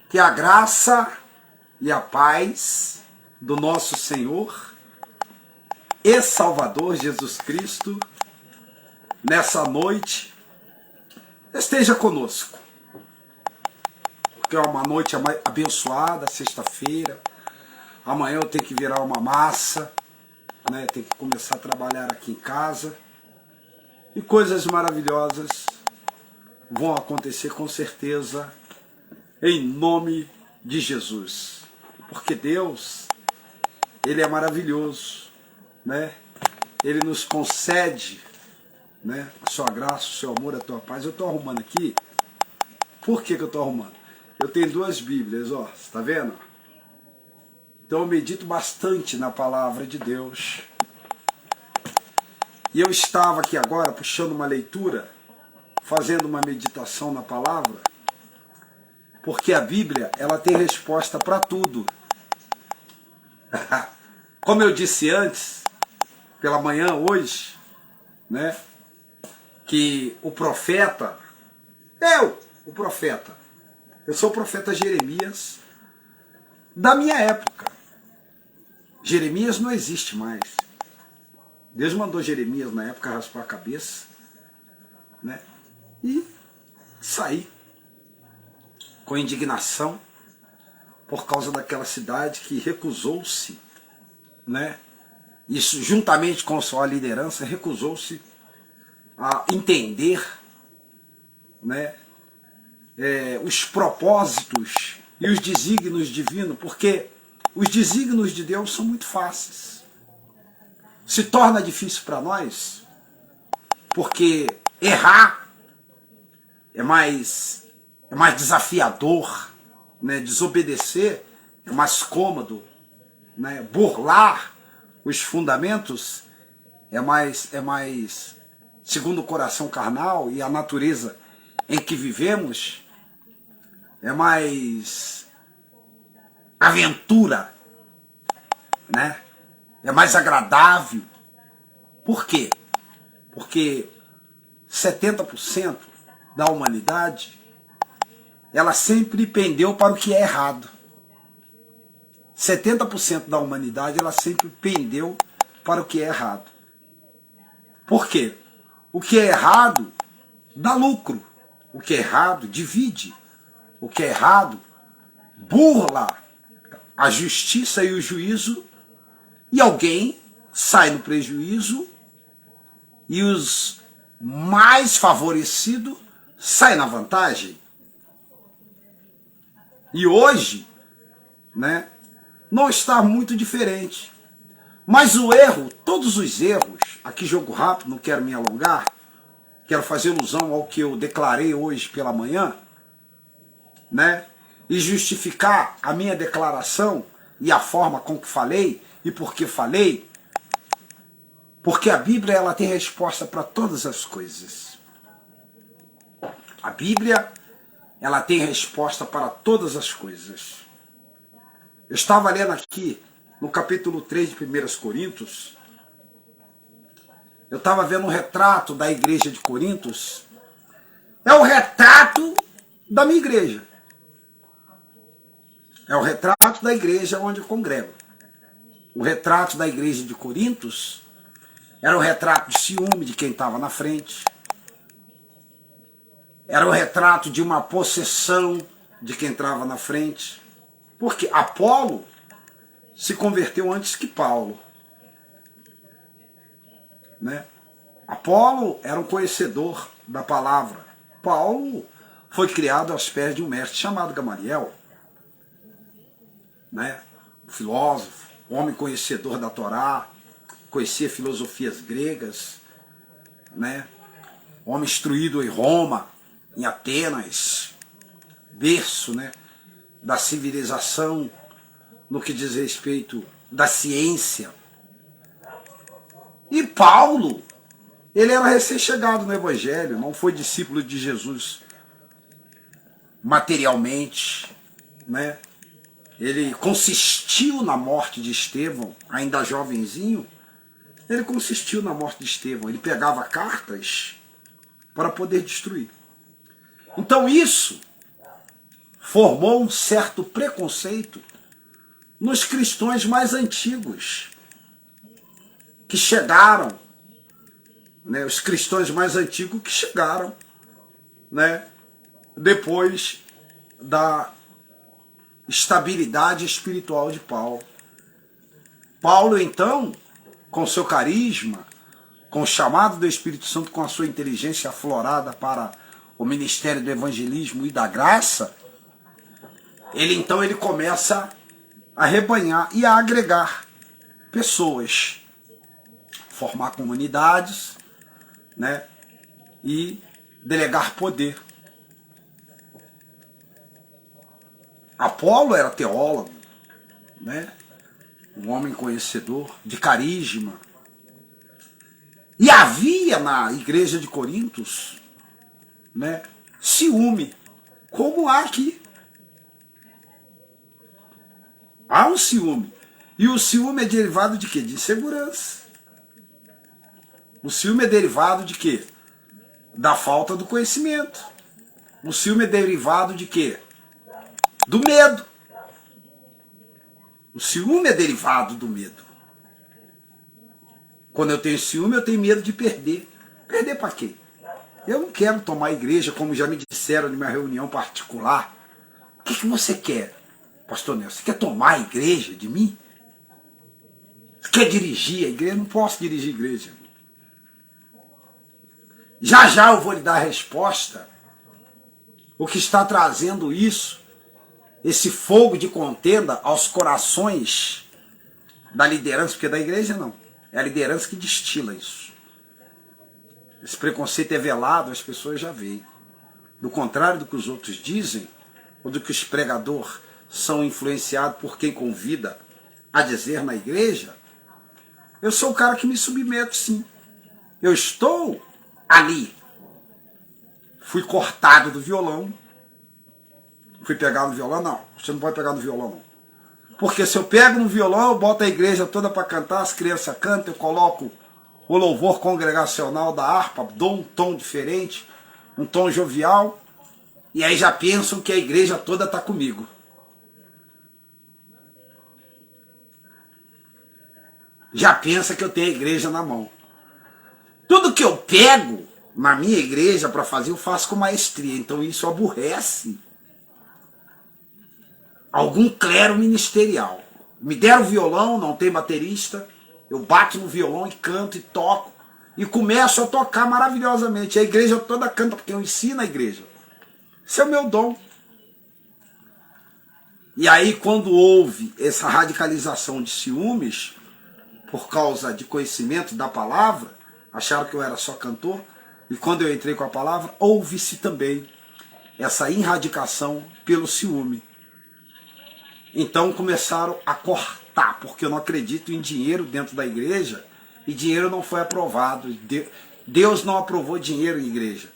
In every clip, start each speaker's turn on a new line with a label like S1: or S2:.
S1: Que a graça e a paz do nosso Senhor e Salvador Jesus Cristo, nessa noite, esteja conosco. Porque é uma noite abençoada, sexta-feira. Amanhã eu tenho que virar uma massa, né? Tenho que começar a trabalhar aqui em casa. E coisas maravilhosas vão acontecer com certeza, em nome de Jesus. Porque Deus, Ele é maravilhoso, né? Ele nos concede, né, a sua graça, o seu amor, a tua paz. Eu estou arrumando aqui. Por que eu estou arrumando? Eu tenho duas Bíblias, ó, você está vendo? Então eu medito bastante na palavra de Deus. E eu estava aqui agora puxando uma leitura, fazendo uma meditação na palavra, porque a Bíblia, ela tem resposta para tudo. Como eu disse antes, pela manhã hoje, né, que o profeta, eu sou o profeta Jeremias da minha época. Jeremias não existe mais. Deus mandou Jeremias na época raspar a cabeça, né, e sair com indignação por causa daquela cidade que recusou-se, né, isso juntamente com sua liderança, recusou-se a entender, né, os propósitos e os desígnios divinos, porque os desígnios de Deus são muito fáceis. Se torna difícil para nós, porque errar é mais desafiador, né? Desobedecer é mais cômodo, né? Burlar os fundamentos é mais, segundo o coração carnal e a natureza em que vivemos, é mais aventura, né? É mais agradável. Por quê? Porque 70% da humanidade, ela sempre pendeu para o que é errado. 70% da humanidade, ela sempre pendeu para o que é errado. Por quê? O que é errado dá lucro. O que é errado divide. O que é errado burla a justiça e o juízo, e alguém sai no prejuízo e os mais favorecidos saem na vantagem. E hoje, né, não está muito diferente. Mas o erro, todos os erros, aqui jogo rápido, não quero me alongar, quero fazer alusão ao que eu declarei hoje pela manhã, né, e justificar a minha declaração e a forma com que falei e por que falei, porque a Bíblia, ela tem resposta para todas as coisas. A Bíblia, ela tem resposta para todas as coisas. Eu estava lendo aqui no capítulo 3 de 1 Coríntios, eu estava vendo um retrato da igreja de Coríntios. É o retrato da minha igreja. É o retrato da igreja onde eu congrego. O retrato da igreja de Coríntios era o retrato de ciúme de quem estava na frente. Era o retrato de uma possessão de quem estava na frente. Porque Apolo se converteu antes que Paulo, né? Apolo era um conhecedor da palavra. Paulo foi criado aos pés de um mestre chamado Gamaliel, né? Filósofo, homem conhecedor da Torá, conhecia filosofias gregas, né? Homem instruído em Roma, em Atenas, berço, né, da civilização no que diz respeito da ciência. E Paulo, ele era recém-chegado no Evangelho, não foi discípulo de Jesus materialmente, né? Ele consistiu na morte de Estevão, ainda jovenzinho, ele consistiu na morte de Estevão. Ele pegava cartas para poder destruir. Então isso formou um certo preconceito nos cristãos mais antigos que chegaram, né, os cristãos mais antigos que chegaram, né, depois da estabilidade espiritual de Paulo. Paulo, então, com seu carisma, com o chamado do Espírito Santo, com a sua inteligência aflorada para o ministério do evangelismo e da graça, ele começa a rebanhar e a agregar pessoas, formar comunidades, né, e delegar poder. Apolo era teólogo, né, um homem conhecedor, de carisma. E havia na igreja de Corintos, né, ciúme, como há aqui. Há um ciúme. E o ciúme é derivado de quê? De insegurança. O ciúme é derivado de quê? Da falta do conhecimento. O ciúme é derivado de quê? Do medo. O ciúme é derivado do medo. Quando eu tenho ciúme, eu tenho medo de perder. Perder para quê? Eu não quero tomar a igreja, como já me disseram numa reunião particular. O que você quer, pastor Nelson? Você quer tomar a igreja de mim? Você quer dirigir a igreja? Eu não posso dirigir a igreja. Já já eu vou lhe dar a resposta. O que está trazendo isso, esse fogo de contenda aos corações da liderança, porque da igreja não. É a liderança que destila isso. Esse preconceito é velado, as pessoas já veem. Do contrário do que os outros dizem, ou do que os pregadores são influenciados por quem convida a dizer na igreja, eu sou o cara que me submeto, sim. Eu estou ali. Fui cortado do violão. Fui pegar no violão? Não, você não pode pegar no violão, não. Porque se eu pego no violão, eu boto a igreja toda para cantar, as crianças cantam, eu coloco o louvor congregacional da harpa, dou um tom diferente, um tom jovial, e aí já pensam que a igreja toda está comigo. Já pensa que eu tenho a igreja na mão. Tudo que eu pego na minha igreja para fazer, eu faço com maestria, então isso aborrece algum clero ministerial. Me deram violão, não tem baterista, eu bato no violão e canto e toco, e começo a tocar maravilhosamente. A igreja toda canta, porque eu ensino a igreja. Esse é o meu dom. E aí, quando houve essa radicalização de ciúmes, por causa de conhecimento da palavra, acharam que eu era só cantor, e quando eu entrei com a palavra, houve-se também essa erradicação pelo ciúme. Então começaram a cortar, porque eu não acredito em dinheiro dentro da igreja, e dinheiro não foi aprovado. Deus não aprovou dinheiro em igreja.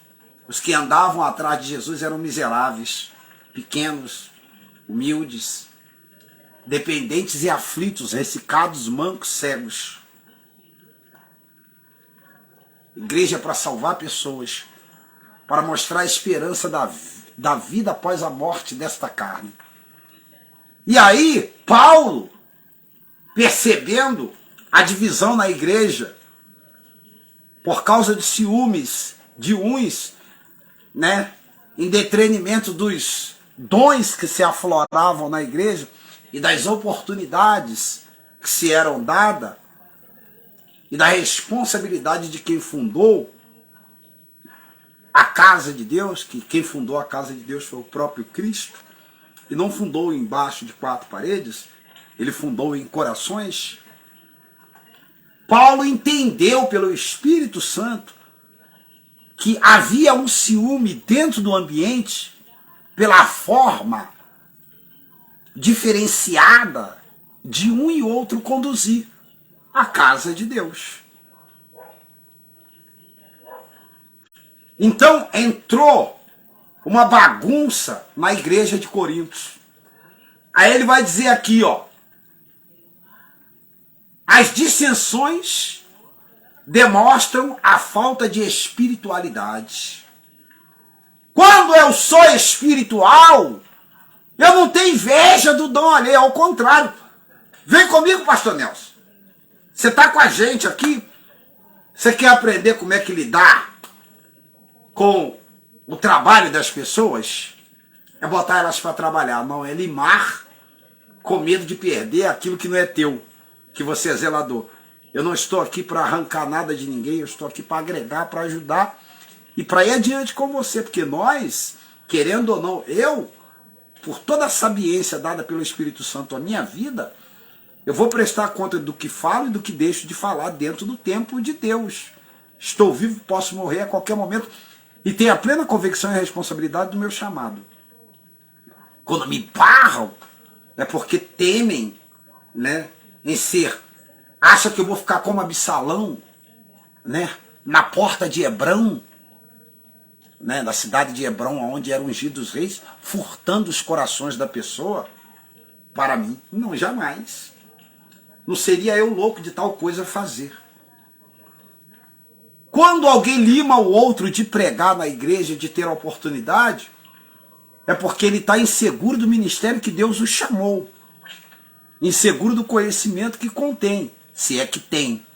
S1: Os que andavam atrás de Jesus eram miseráveis, pequenos, humildes, dependentes e aflitos, ressecados, mancos, cegos. Igreja é para salvar pessoas, para mostrar a esperança da vida após a morte desta carne. E aí, Paulo, percebendo a divisão na igreja, por causa de ciúmes de uns, né, em detrimento dos dons que se afloravam na igreja e das oportunidades que se eram dadas e da responsabilidade de quem fundou a casa de Deus, que quem fundou a casa de Deus foi o próprio Cristo, e não fundou embaixo de quatro paredes, ele fundou em corações. Paulo entendeu pelo Espírito Santo que havia um ciúme dentro do ambiente pela forma diferenciada de um e outro conduzir a casa de Deus. Então entrou uma bagunça na igreja de Corinto. Aí ele vai dizer aqui, ó, as dissensões demonstram a falta de espiritualidade. Quando eu sou espiritual, Eu não tenho inveja do dom alheio, ao contrário. Vem comigo, pastor Nelson. Você está com a gente aqui. Você quer aprender como é que lidar com o trabalho das pessoas? É botar elas para trabalhar. Não, é limar com medo de perder aquilo que não é teu, que você é zelador. Eu não estou aqui para arrancar nada de ninguém, eu estou aqui para agregar, para ajudar e para ir adiante com você, porque nós, querendo ou não, eu, por toda a sabiência dada pelo Espírito Santo à minha vida, eu vou prestar conta do que falo e do que deixo de falar dentro do tempo de Deus. Estou vivo, posso morrer a qualquer momento e tenho a plena convicção e responsabilidade do meu chamado. Quando me barram, é porque temem, né, em ser. Acha que eu vou ficar como Absalão, né, na porta de Hebrão, né, na cidade de Hebrom, onde eram ungidos os reis, furtando os corações da pessoa. Para mim, não, jamais. Não seria eu louco de tal coisa fazer. Quando alguém lima o outro de pregar na igreja, de ter a oportunidade, é porque ele está inseguro do ministério que Deus o chamou. Inseguro do conhecimento que contém, se é que tem.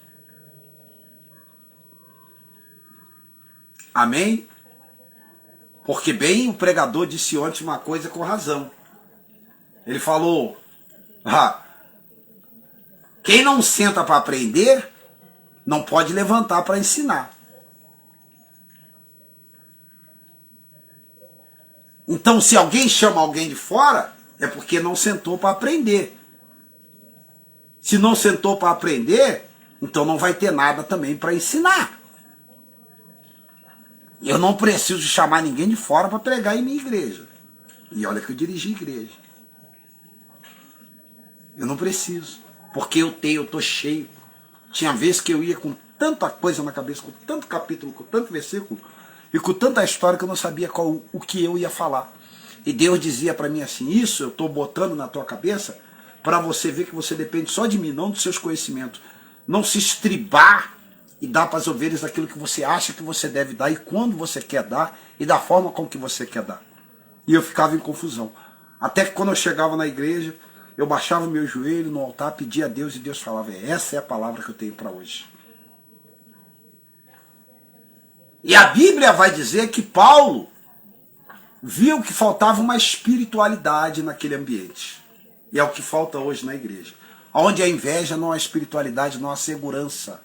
S1: Amém? Porque bem o pregador disse ontem uma coisa com razão. Ele falou, quem não senta para aprender, não pode levantar para ensinar. Então, se alguém chama alguém de fora, é porque não sentou para aprender. Se não sentou para aprender, então não vai ter nada também para ensinar. Eu não preciso chamar ninguém de fora para pregar em minha igreja. E olha que eu dirigi igreja. Eu não preciso, porque eu estou cheio. Tinha vezes que eu ia com tanta coisa na cabeça, com tanto capítulo, com tanto versículo, e com tanta história que eu não sabia o que eu ia falar. E Deus dizia para mim assim, isso eu estou botando na tua cabeça para você ver que você depende só de mim, não dos seus conhecimentos. Não se estribar e dar para as ovelhas aquilo que você acha que você deve dar, e quando você quer dar, e da forma com que você quer dar. E eu ficava em confusão. Até que quando eu chegava na igreja, eu baixava meu joelho no altar, pedia a Deus, e Deus falava, essa é a palavra que eu tenho para hoje. E a Bíblia vai dizer que Paulo viu que faltava uma espiritualidade naquele ambiente. E é o que falta hoje na igreja. Onde a inveja não há espiritualidade, não há segurança,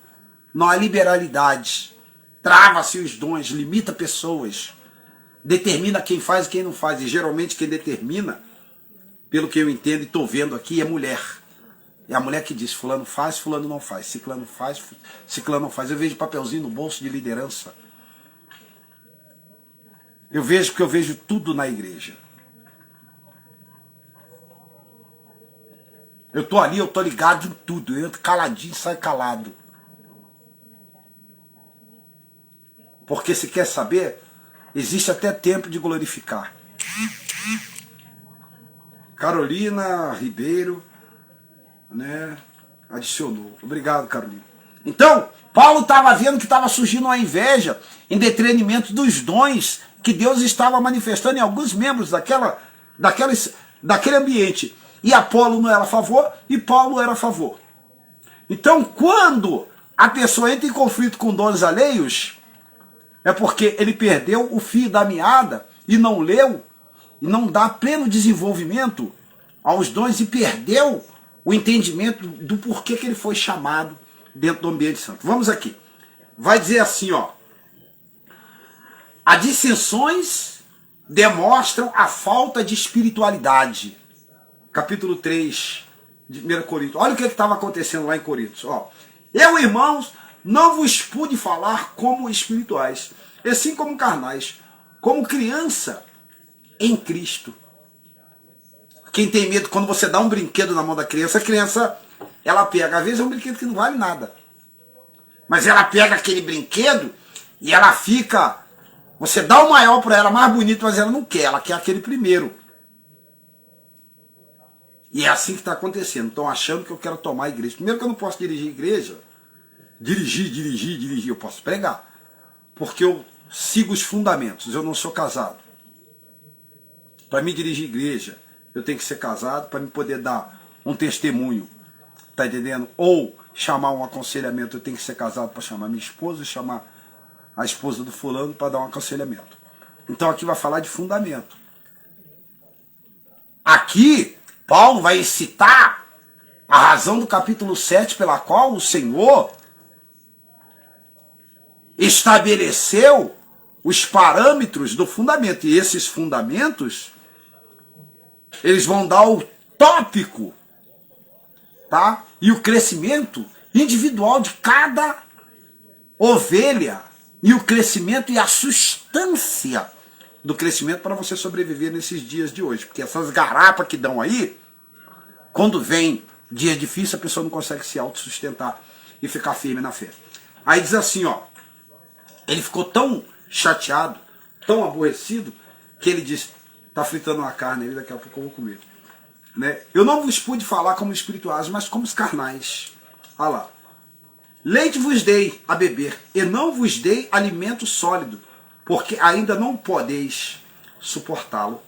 S1: não há liberalidade. Trava-se os dons, limita pessoas, determina quem faz e quem não faz. E geralmente quem determina, pelo que eu entendo e estou vendo aqui, é mulher. É a mulher que diz, fulano faz, fulano não faz. Ciclano faz, ciclano não faz. Eu vejo papelzinho no bolso de liderança. Eu vejo porque eu vejo tudo na igreja. Eu estou ali, eu estou ligado em tudo. Eu entro caladinho e saio calado. Porque se quer saber, existe até tempo de glorificar. Carolina Ribeiro, né, adicionou. Obrigado, Carolina. Então, Paulo estava vendo que estava surgindo uma inveja em detrimento dos dons que Deus estava manifestando em alguns membros daquele ambiente. E Apolo não era a favor, e Paulo era a favor. Então, quando a pessoa entra em conflito com dons alheios, é porque ele perdeu o fio da meada e não leu, e não dá pleno desenvolvimento aos dons, e perdeu o entendimento do porquê que ele foi chamado dentro do ambiente santo. Vamos aqui. Vai dizer assim, ó. As dissensões demonstram a falta de espiritualidade. Capítulo 3 de 1 Coríntios. Olha o que estava acontecendo lá em Coríntios. Ó. Eu, irmãos, não vos pude falar como espirituais, e sim como carnais, como criança em Cristo. Quem tem medo, quando você dá um brinquedo na mão da criança, a criança, ela pega. Às vezes é um brinquedo que não vale nada. Mas ela pega aquele brinquedo e ela fica... Você dá o maior para ela, mais bonito, mas ela não quer. Ela quer aquele primeiro. E é assim que está acontecendo. Estão achando que eu quero tomar a igreja. Primeiro que eu não posso dirigir a igreja. Dirigir. Eu posso pregar. Porque eu sigo os fundamentos. Eu não sou casado. Para mim dirigir igreja, eu tenho que ser casado para me poder dar um testemunho, tá entendendo? Ou chamar um aconselhamento, eu tenho que ser casado para chamar minha esposa, chamar a esposa do fulano para dar um aconselhamento. Então aqui vai falar de fundamento. Aqui, Paulo vai citar a razão do capítulo 7 pela qual o Senhor estabeleceu os parâmetros do fundamento. E esses fundamentos, eles vão dar o tópico, tá? E o crescimento individual de cada ovelha. E o crescimento e a substância do crescimento para você sobreviver nesses dias de hoje. Porque essas garapas que dão aí, quando vem dias difíceis, a pessoa não consegue se autossustentar e ficar firme na fé. Aí diz assim, ó, ele ficou tão chateado, tão aborrecido, que ele disse, tá fritando uma carne aí, daqui a pouco eu vou comer. Né? Eu não vos pude falar como espirituais, mas como os carnais. Olha lá. Leite vos dei a beber, e não vos dei alimento sólido, porque ainda não podeis suportá-lo.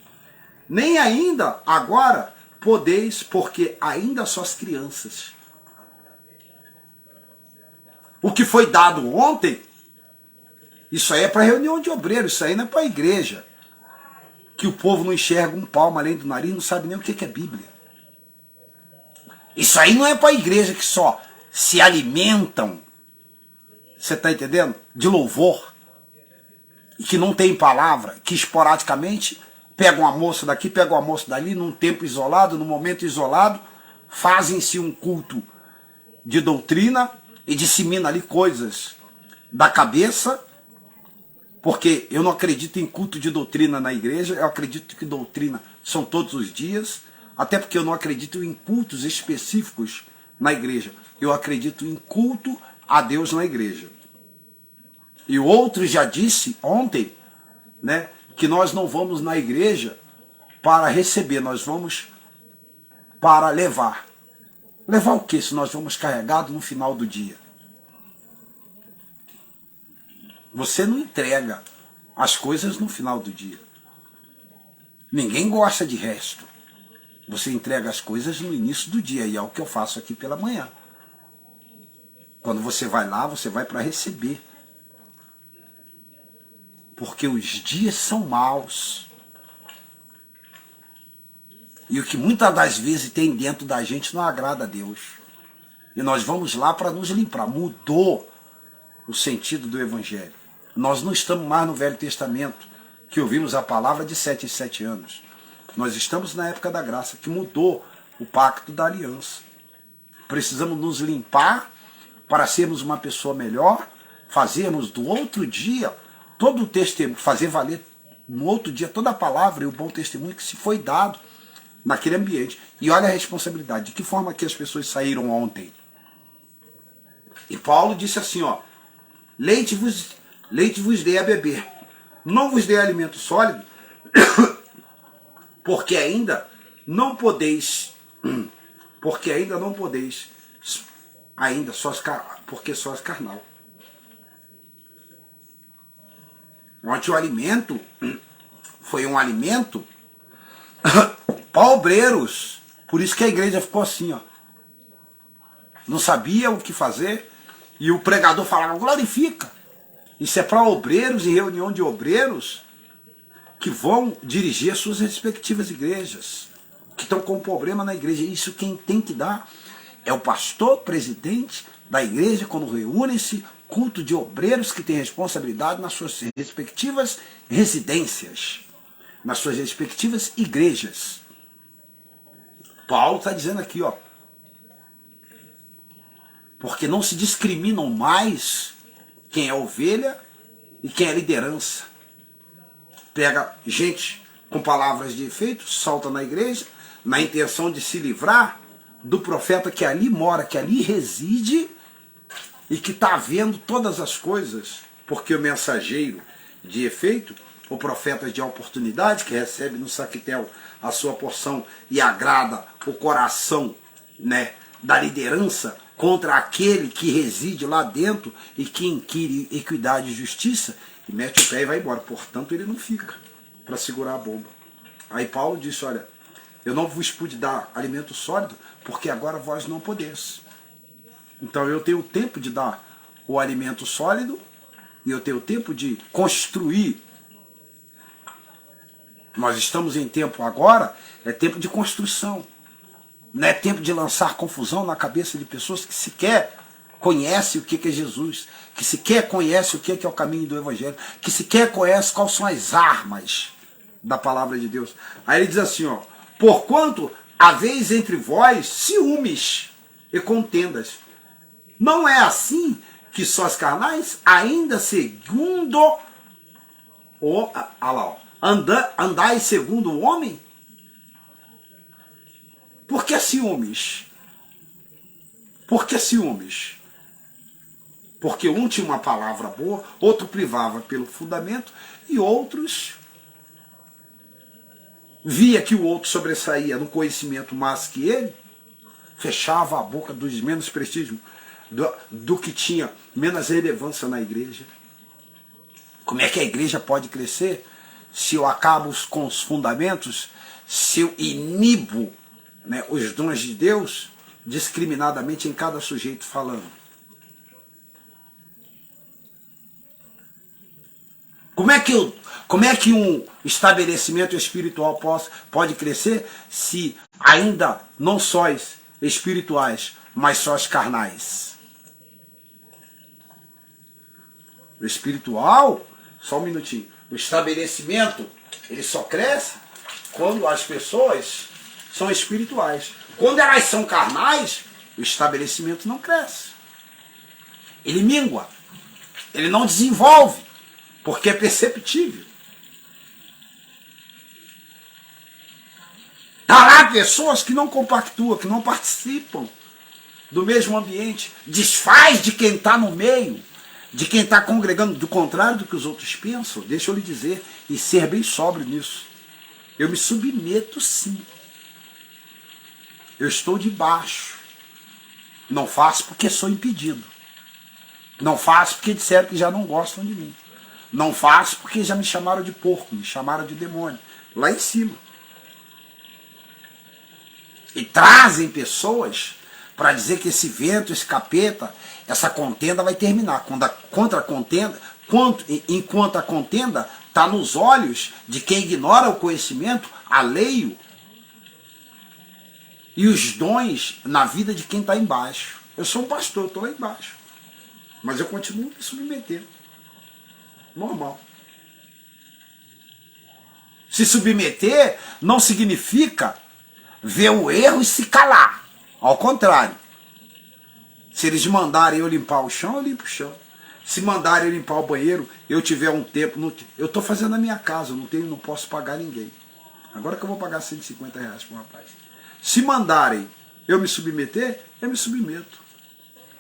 S1: Nem ainda agora podeis, porque ainda sois crianças. O que foi dado ontem, isso aí é para reunião de obreiros, isso aí não é para a igreja. Que o povo não enxerga um palmo além do nariz, não sabe nem o que é Bíblia. Isso aí não é para a igreja que só se alimentam, você está entendendo? De louvor. E que não tem palavra, que esporadicamente pegam uma moça daqui, pegam uma moça dali, num tempo isolado, num momento isolado, fazem-se um culto de doutrina e dissemina ali coisas da cabeça, porque eu não acredito em culto de doutrina na igreja, eu acredito que doutrina são todos os dias, até porque eu não acredito em cultos específicos na igreja, eu acredito em culto a Deus na igreja. E o outro já disse ontem, né, que nós não vamos na igreja para receber, nós vamos para levar. Levar o quê se nós vamos carregados no final do dia? Você não entrega as coisas no final do dia. Ninguém gosta de resto. Você entrega as coisas no início do dia, e é o que eu faço aqui pela manhã. Quando você vai lá, você vai para receber. Porque os dias são maus. E o que muitas das vezes tem dentro da gente não agrada a Deus. E nós vamos lá para nos limpar. Mudou o sentido do Evangelho. Nós não estamos mais no Velho Testamento, que ouvimos a palavra de 7 em 7 anos. Nós estamos na época da graça, que mudou o pacto da aliança. Precisamos nos limpar para sermos uma pessoa melhor, fazermos do outro dia todo o testemunho, fazer valer no outro dia toda a palavra e o bom testemunho que se foi dado naquele ambiente. E olha a responsabilidade, de que forma que as pessoas saíram ontem. E Paulo disse assim, ó, leite vos dei a beber, não vos dei alimento sólido, porque ainda não podeis, porque sois carnal. Ontem o alimento foi um alimento para obreiros. Por isso que a igreja ficou assim, ó. Não sabia o que fazer. E o pregador falava, glorifica. Isso é para obreiros e reunião de obreiros que vão dirigir as suas respectivas igrejas. Que estão com problema na igreja. Isso quem tem que dar é o pastor, presidente da igreja, quando reúnem-se, culto de obreiros que têm responsabilidade nas suas respectivas residências, nas suas respectivas igrejas. Paulo está dizendo aqui, ó, porque não se discriminam mais quem é ovelha e quem é liderança. Pega gente com palavras de efeito, solta na igreja, na intenção de se livrar do profeta que ali mora, que ali reside, e que está vendo todas as coisas, porque o mensageiro de efeito, o profeta de oportunidade, que recebe no saquitel a sua porção e agrada o coração, né, da liderança contra aquele que reside lá dentro e que inquire equidade e justiça, e mete o pé e vai embora. Portanto, ele não fica para segurar a bomba. Aí Paulo disse, olha, Eu não vos pude dar alimento sólido, porque agora vós não podeis. Então eu tenho tempo de dar o alimento sólido, e eu tenho tempo de construir. Nós estamos em tempo agora, é tempo de construção. Não é tempo de lançar confusão na cabeça de pessoas que sequer conhecem o que é Jesus, que sequer conhecem o que é o caminho do Evangelho, que sequer conhecem quais são as armas da palavra de Deus. Aí ele diz assim, ó, porquanto haveis entre vós ciúmes e contendas. Não é assim que sós carnais, ainda segundo andais segundo o homem? Por que ciúmes? Por que ciúmes? Porque um tinha uma palavra boa, outro privava pelo fundamento, e outros via que o outro sobressaía no conhecimento mais que ele, fechava a boca dos menos prestígio, do que tinha menos relevância na igreja. Como é que a igreja pode crescer se eu acabo com os fundamentos, se eu inibo, né, os dons de Deus discriminadamente em cada sujeito falando? Como é que um estabelecimento espiritual pode crescer se ainda não sois espirituais, mas sós carnais? O espiritual, só um minutinho, o estabelecimento, ele só cresce quando as pessoas são espirituais. Quando elas são carnais, o estabelecimento não cresce. Ele mingua, ele não desenvolve, porque é perceptível. Há lá pessoas que não compactuam, que não participam do mesmo ambiente, desfaz de quem está no meio, de quem está congregando, do contrário do que os outros pensam. Deixa eu lhe dizer, e ser bem sóbrio nisso, eu me submeto sim. Eu estou debaixo. Não faço porque sou impedido. Não faço porque disseram que já não gostam de mim. Não faço porque já me chamaram de porco, me chamaram de demônio. Lá em cima. E trazem pessoas para dizer que esse vento, esse capeta, essa contenda vai terminar. Enquanto a contenda está nos olhos de quem ignora o conhecimento alheio e os dons na vida de quem está embaixo. Eu sou um pastor, estou lá embaixo. Mas eu continuo me submetendo. Normal. Se submeter não significa ver o erro e se calar. Ao contrário. Se eles mandarem eu limpar o chão, eu limpo o chão. Se mandarem eu limpar o banheiro, eu tiver um tempo... Eu estou fazendo na minha casa, eu não posso pagar ninguém. Agora que eu vou pagar R$150 para um rapaz. Se mandarem eu me submeter, eu me submeto.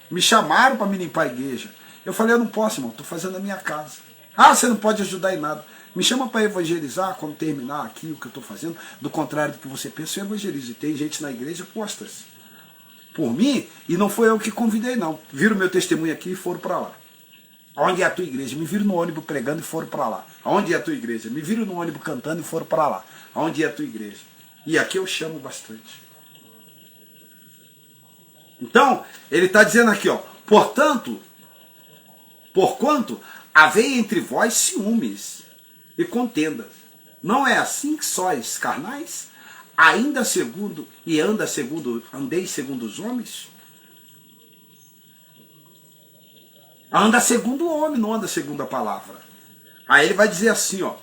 S1: Me chamaram para me limpar a igreja. Eu falei, eu não posso, irmão, estou fazendo na minha casa. Ah, você não pode ajudar em nada. Me chama para evangelizar quando terminar aqui o que eu estou fazendo. Do contrário do que você pensa, eu evangelizo. E tem gente na igreja postas por mim, e não foi eu que convidei, não. Viram meu testemunho aqui e foram para lá. Onde é a tua igreja? Me viram no ônibus pregando e foram para lá. Onde é a tua igreja? Me viram no ônibus cantando e foram para lá. Onde é a tua igreja? E aqui eu chamo bastante. Então, ele está dizendo aqui, ó, porquanto havei entre vós ciúmes e contendas. Não é assim que sois carnais? Ainda segundo, e andeis segundo os homens? Anda segundo o homem, não anda segundo a palavra. Aí ele vai dizer assim, ó,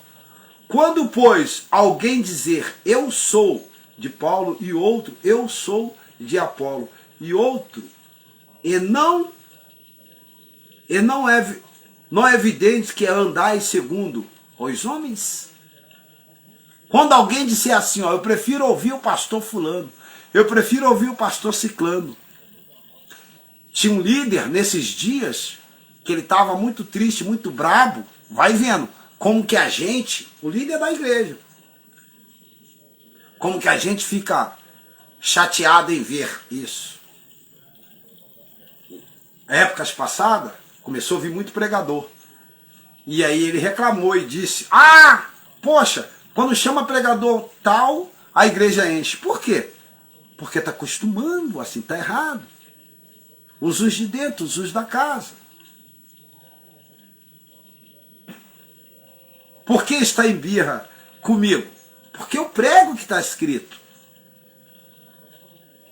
S1: quando, pois, alguém dizer eu sou de Paulo, e outro eu sou de Apolo, e outro, não é evidente que andais segundo os homens? Quando alguém disser assim, ó, eu prefiro ouvir o pastor fulano, eu prefiro ouvir o pastor ciclano. Tinha um líder nesses dias que ele estava muito triste, muito brabo. Vai vendo como que a gente, o líder da igreja, como que a gente fica chateado em ver isso. Épocas passadas, começou a vir muito pregador. E aí ele reclamou e disse, poxa, quando chama pregador tal, a igreja enche. Por quê? Porque está acostumando, assim está errado. Os de dentro, os da casa. Por que está em birra comigo? Porque eu prego o que está escrito.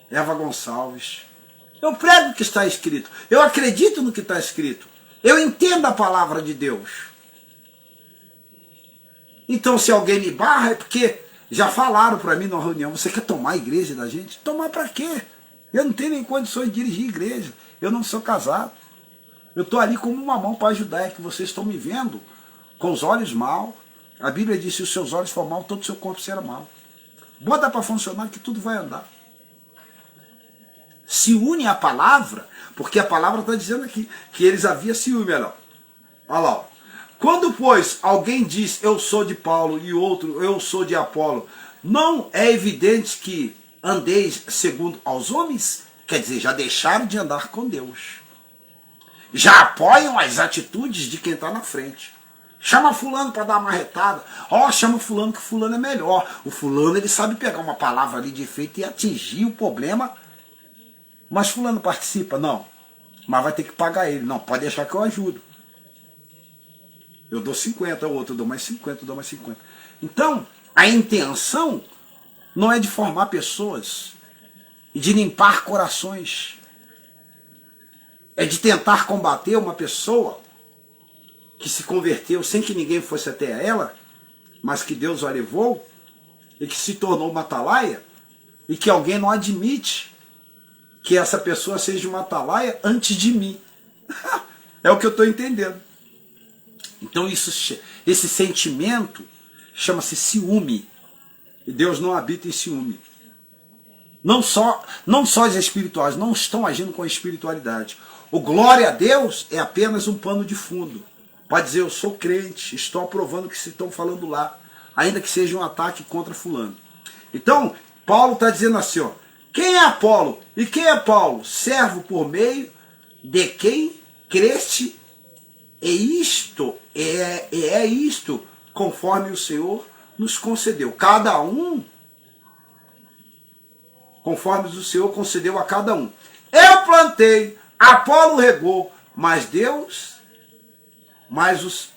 S1: Eva Gonçalves. Eu prego o que está escrito. Eu acredito no que está escrito. Eu entendo a palavra de Deus. Então, se alguém me barra, é porque já falaram para mim numa reunião: você quer tomar a igreja da gente? Tomar para quê? Eu não tenho nem condições de dirigir igreja. Eu não sou casado. Eu estou ali como uma mão para ajudar. É que vocês estão me vendo com os olhos mal. A Bíblia diz: se os seus olhos forem mal, todo o seu corpo será mal. Bota para funcionar que tudo vai andar. Se une à palavra, porque a palavra está dizendo aqui que eles haviam ciúme. Olha lá. Ó. Quando, pois, alguém diz eu sou de Paulo e outro eu sou de Apolo, não é evidente que andeis segundo aos homens? Quer dizer, já deixaram de andar com Deus. Já apoiam as atitudes de quem está na frente. Chama fulano para dar uma marretada. Ó, chama fulano que fulano é melhor. O fulano, ele sabe pegar uma palavra ali de efeito e atingir o problema. Mas fulano participa? Não. Mas vai ter que pagar ele. Não, pode deixar que eu ajudo. Eu dou 50, o outro dou mais 50, eu dou mais 50. Então, a intenção não é de formar pessoas e de limpar corações. É de tentar combater uma pessoa que se converteu sem que ninguém fosse até ela, mas que Deus a levou e que se tornou uma atalaia e que alguém não admite que essa pessoa seja uma atalaia antes de mim. É o que eu estou entendendo. Então esse sentimento chama-se ciúme. E Deus não habita em ciúme. Não só os espirituais não estão agindo com a espiritualidade. O glória a Deus é apenas um pano de fundo. Pode dizer: eu sou crente, estou aprovando o que se estão falando lá, ainda que seja um ataque contra fulano. Então, Paulo está dizendo assim, ó: quem é Apolo e quem é Paulo? Servo por meio de quem creste, e é isto conforme o Senhor nos concedeu. Cada um, conforme o Senhor concedeu a cada um. Eu plantei, Apolo regou, mas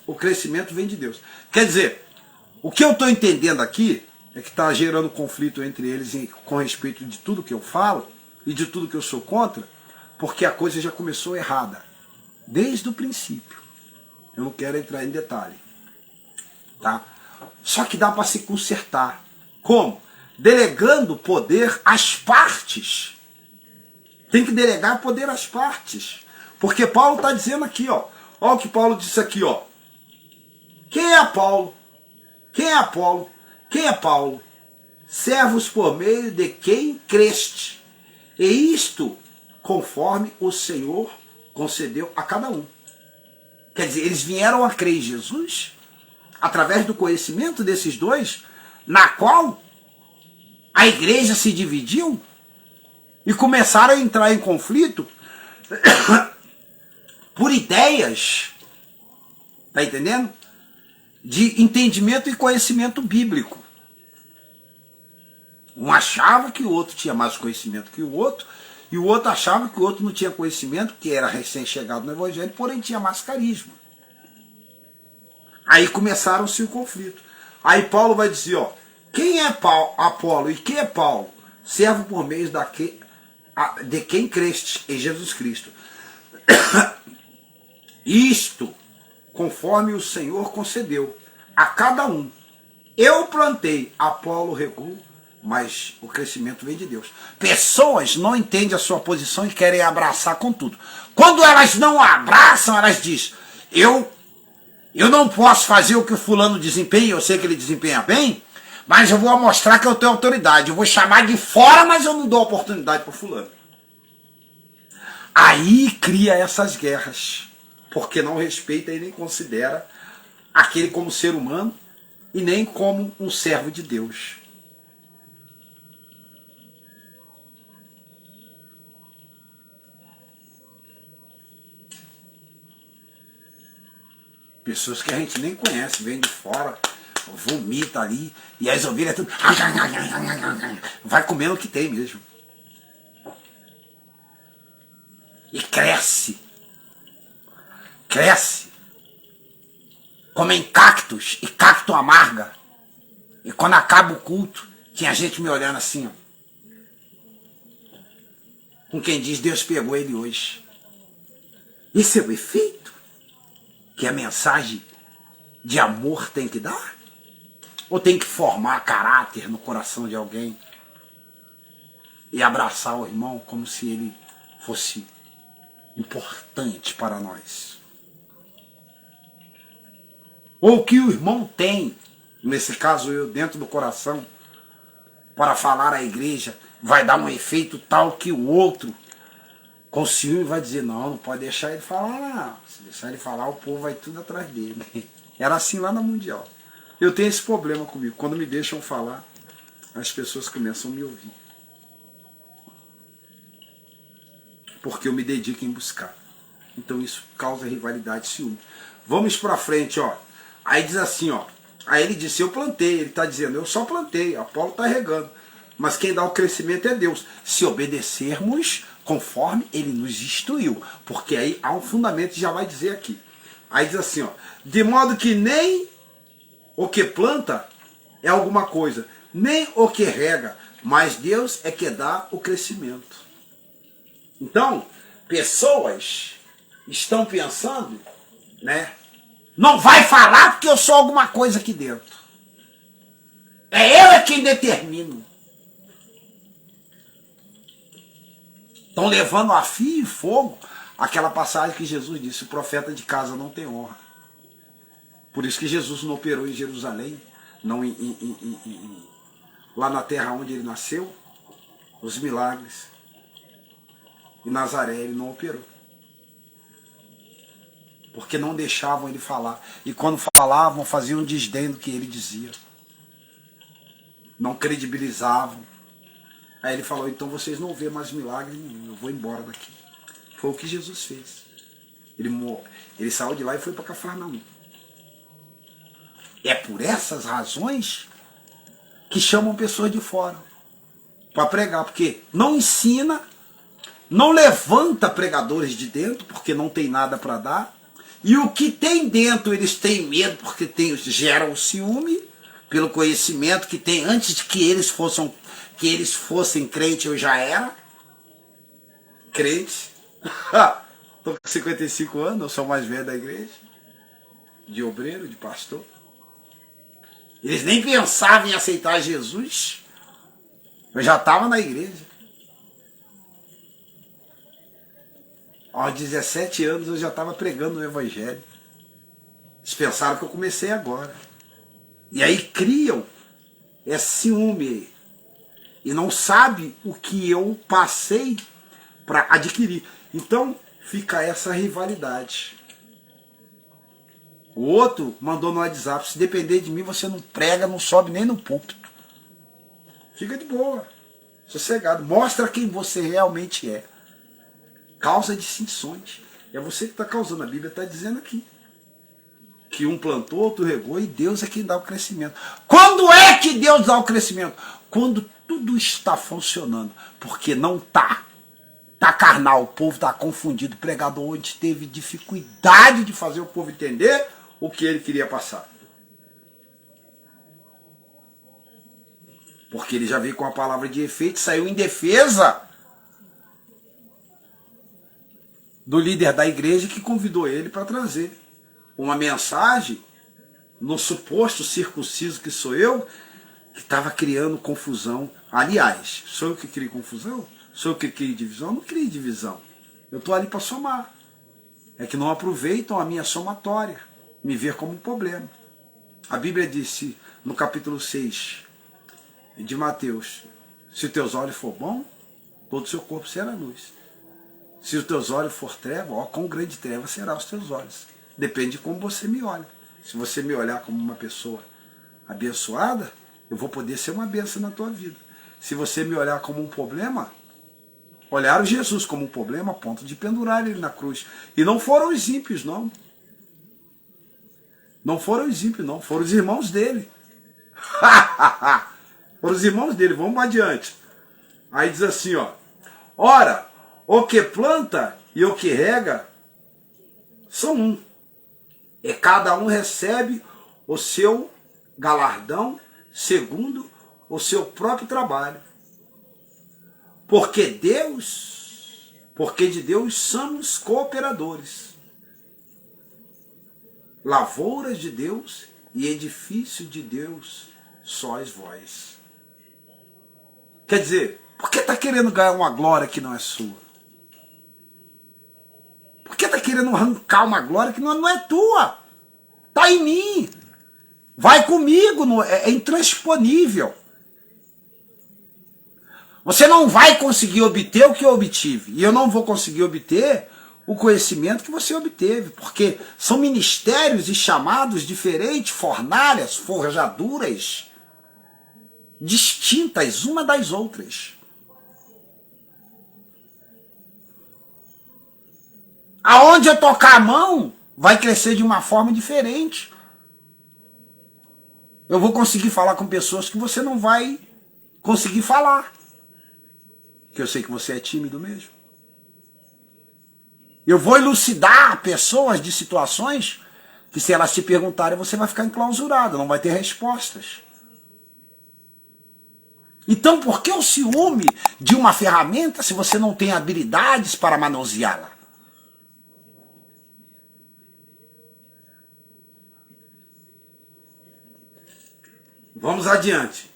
S1: o crescimento vem de Deus. Quer dizer, o que eu estou entendendo aqui é que está gerando conflito entre eles com respeito de tudo que eu falo e de tudo que eu sou contra, porque a coisa já começou errada, desde o princípio. Eu não quero entrar em detalhe. Tá? Só que dá para se consertar. Como? Delegando poder às partes. Tem que delegar poder às partes. Porque Paulo está dizendo aqui, ó. Olha o que Paulo disse aqui, ó. Quem é Apolo? Quem é Apolo? Quem é Paulo? Servos por meio de quem creste. E isto conforme o Senhor concedeu a cada um. Quer dizer, eles vieram a crer em Jesus através do conhecimento desses dois, na qual a igreja se dividiu e começaram a entrar em conflito por ideias, tá entendendo? De entendimento e conhecimento bíblico. Um achava que o outro tinha mais conhecimento que o outro, e o outro achava que o outro não tinha conhecimento, que era recém-chegado no Evangelho, porém tinha mais carisma. Aí começaram-se o conflito. Aí Paulo vai dizer, ó, quem é Apolo e quem é Paulo? Servo por meio de quem creste em Jesus Cristo. Isto conforme o Senhor concedeu a cada um. Eu plantei, Apolo regou, mas o crescimento vem de Deus. Pessoas não entendem a sua posição e querem abraçar com tudo. Quando elas não abraçam, elas dizem, eu não posso fazer o que o fulano desempenha, eu sei que ele desempenha bem, mas eu vou mostrar que eu tenho autoridade. Eu vou chamar de fora, mas eu não dou oportunidade para o fulano. Aí cria essas guerras, porque não respeita e nem considera aquele como ser humano e nem como um servo de Deus. Pessoas que a gente nem conhece, vêm de fora, vomita ali, e as ovelhas tudo vai comendo o que tem mesmo. E cresce. Comem cactos, e cacto amarga. E quando acaba o culto, tinha gente me olhando assim, ó, com quem diz, Deus pegou ele hoje. Esse é o efeito que a mensagem de amor tem que dar? Ou tem que formar caráter no coração de alguém e abraçar o irmão como se ele fosse importante para nós? Ou o que o irmão tem, nesse caso eu, dentro do coração, para falar à igreja, vai dar um efeito tal que o outro, com ciúme, vai dizer, não pode deixar ele falar não. Se deixar ele falar, o povo vai tudo atrás dele. Era assim lá na Mundial. Eu tenho esse problema comigo. Quando me deixam falar, as pessoas começam a me ouvir. Porque eu me dedico em buscar. Então isso causa rivalidade e ciúme. Vamos para frente, ó. Aí diz assim, ó. Aí ele disse, eu plantei. Ele está dizendo, eu só plantei. Apolo está regando. Mas quem dá o crescimento é Deus. Se obedecermos conforme ele nos instruiu. Porque aí há um fundamento que já vai dizer aqui. Aí diz assim, ó. De modo que nem o que planta é alguma coisa, nem o que rega, mas Deus é que dá o crescimento. Então, pessoas estão pensando, né? Não vai falar porque eu sou alguma coisa aqui dentro. Eu quem determino. Estão levando a fio e fogo aquela passagem que Jesus disse, o profeta de casa não tem honra. Por isso que Jesus não operou em Jerusalém, não lá na terra onde ele nasceu, os milagres. Em Nazaré ele não operou. Porque não deixavam ele falar. E quando falavam, faziam desdém do que ele dizia. Não credibilizavam. Aí ele falou, então vocês não vê mais milagre nenhum, eu vou embora daqui. Foi o que Jesus fez. Ele saiu de lá e foi para Cafarnaum. É por essas razões que chamam pessoas de fora para pregar, porque não ensina, não levanta pregadores de dentro, porque não tem nada para dar, e o que tem dentro eles têm medo, porque geram o ciúme, pelo conhecimento que tem antes de que eles fossem crente, eu já era crente. Estou com 55 anos, eu sou o mais velho da igreja, de obreiro, de pastor. Eles nem pensavam em aceitar Jesus. Eu já estava na igreja. Aos 17 anos eu já estava pregando o evangelho. Eles pensaram que eu comecei agora. E aí criam esse ciúme. E não sabe o que eu passei para adquirir. Então fica essa rivalidade. O outro mandou no WhatsApp, se depender de mim, você não prega, não sobe nem no púlpito. Fica de boa, sossegado. Mostra quem você realmente é. Causa distinções. É você que está causando. A Bíblia está dizendo aqui. Que um plantou, outro regou, e Deus é quem dá o crescimento. Quando é que Deus dá o crescimento? Quando tudo está funcionando. Porque não está. Está carnal, o povo está confundido. O pregador hoje teve dificuldade de fazer o povo entender o que ele queria passar. Porque ele já veio com a palavra de efeito, saiu em defesa do líder da igreja que convidou ele para trazer uma mensagem no suposto circunciso que sou eu, que estava criando confusão. Aliás, sou eu que criei confusão? Sou eu que criei divisão? Eu não criei divisão. Eu estou ali para somar. É que não aproveitam a minha somatória. Me ver como um problema. A Bíblia disse no capítulo 6 de Mateus, se os teus olhos for bom, todo o seu corpo será luz. Se os teus olhos for treva, ó, quão grande treva será os teus olhos. Depende de como você me olha. Se você me olhar como uma pessoa abençoada, eu vou poder ser uma bênção na tua vida. Se você me olhar como um problema, olharam Jesus como um problema a ponto de pendurar ele na cruz. E não foram os ímpios, não. Não foram os ímpios, não. Foram os irmãos dele. Para os irmãos dele, vamos adiante. Aí diz assim, ó. Ora, o que planta e o que rega são um. E cada um recebe o seu galardão segundo o seu próprio trabalho. Porque de Deus somos cooperadores. Lavouras de Deus e edifício de Deus sois vós. Quer dizer, por que está querendo ganhar uma glória que não é sua? Por que está querendo arrancar uma glória que não é tua? Está em mim. Vai comigo, é intransponível. Você não vai conseguir obter o que eu obtive. E eu não vou conseguir obter o conhecimento que você obteve. Porque são ministérios e chamados diferentes, fornalhas, forjaduras, distintas uma das outras. Aonde eu tocar a mão, vai crescer de uma forma diferente. Eu vou conseguir falar com pessoas que você não vai conseguir falar. Que eu sei que você é tímido mesmo. Eu vou elucidar pessoas de situações que, se elas te perguntarem, você vai ficar enclausurado, não vai ter respostas. Então, por que o ciúme de uma ferramenta se você não tem habilidades para manuseá-la? Vamos adiante.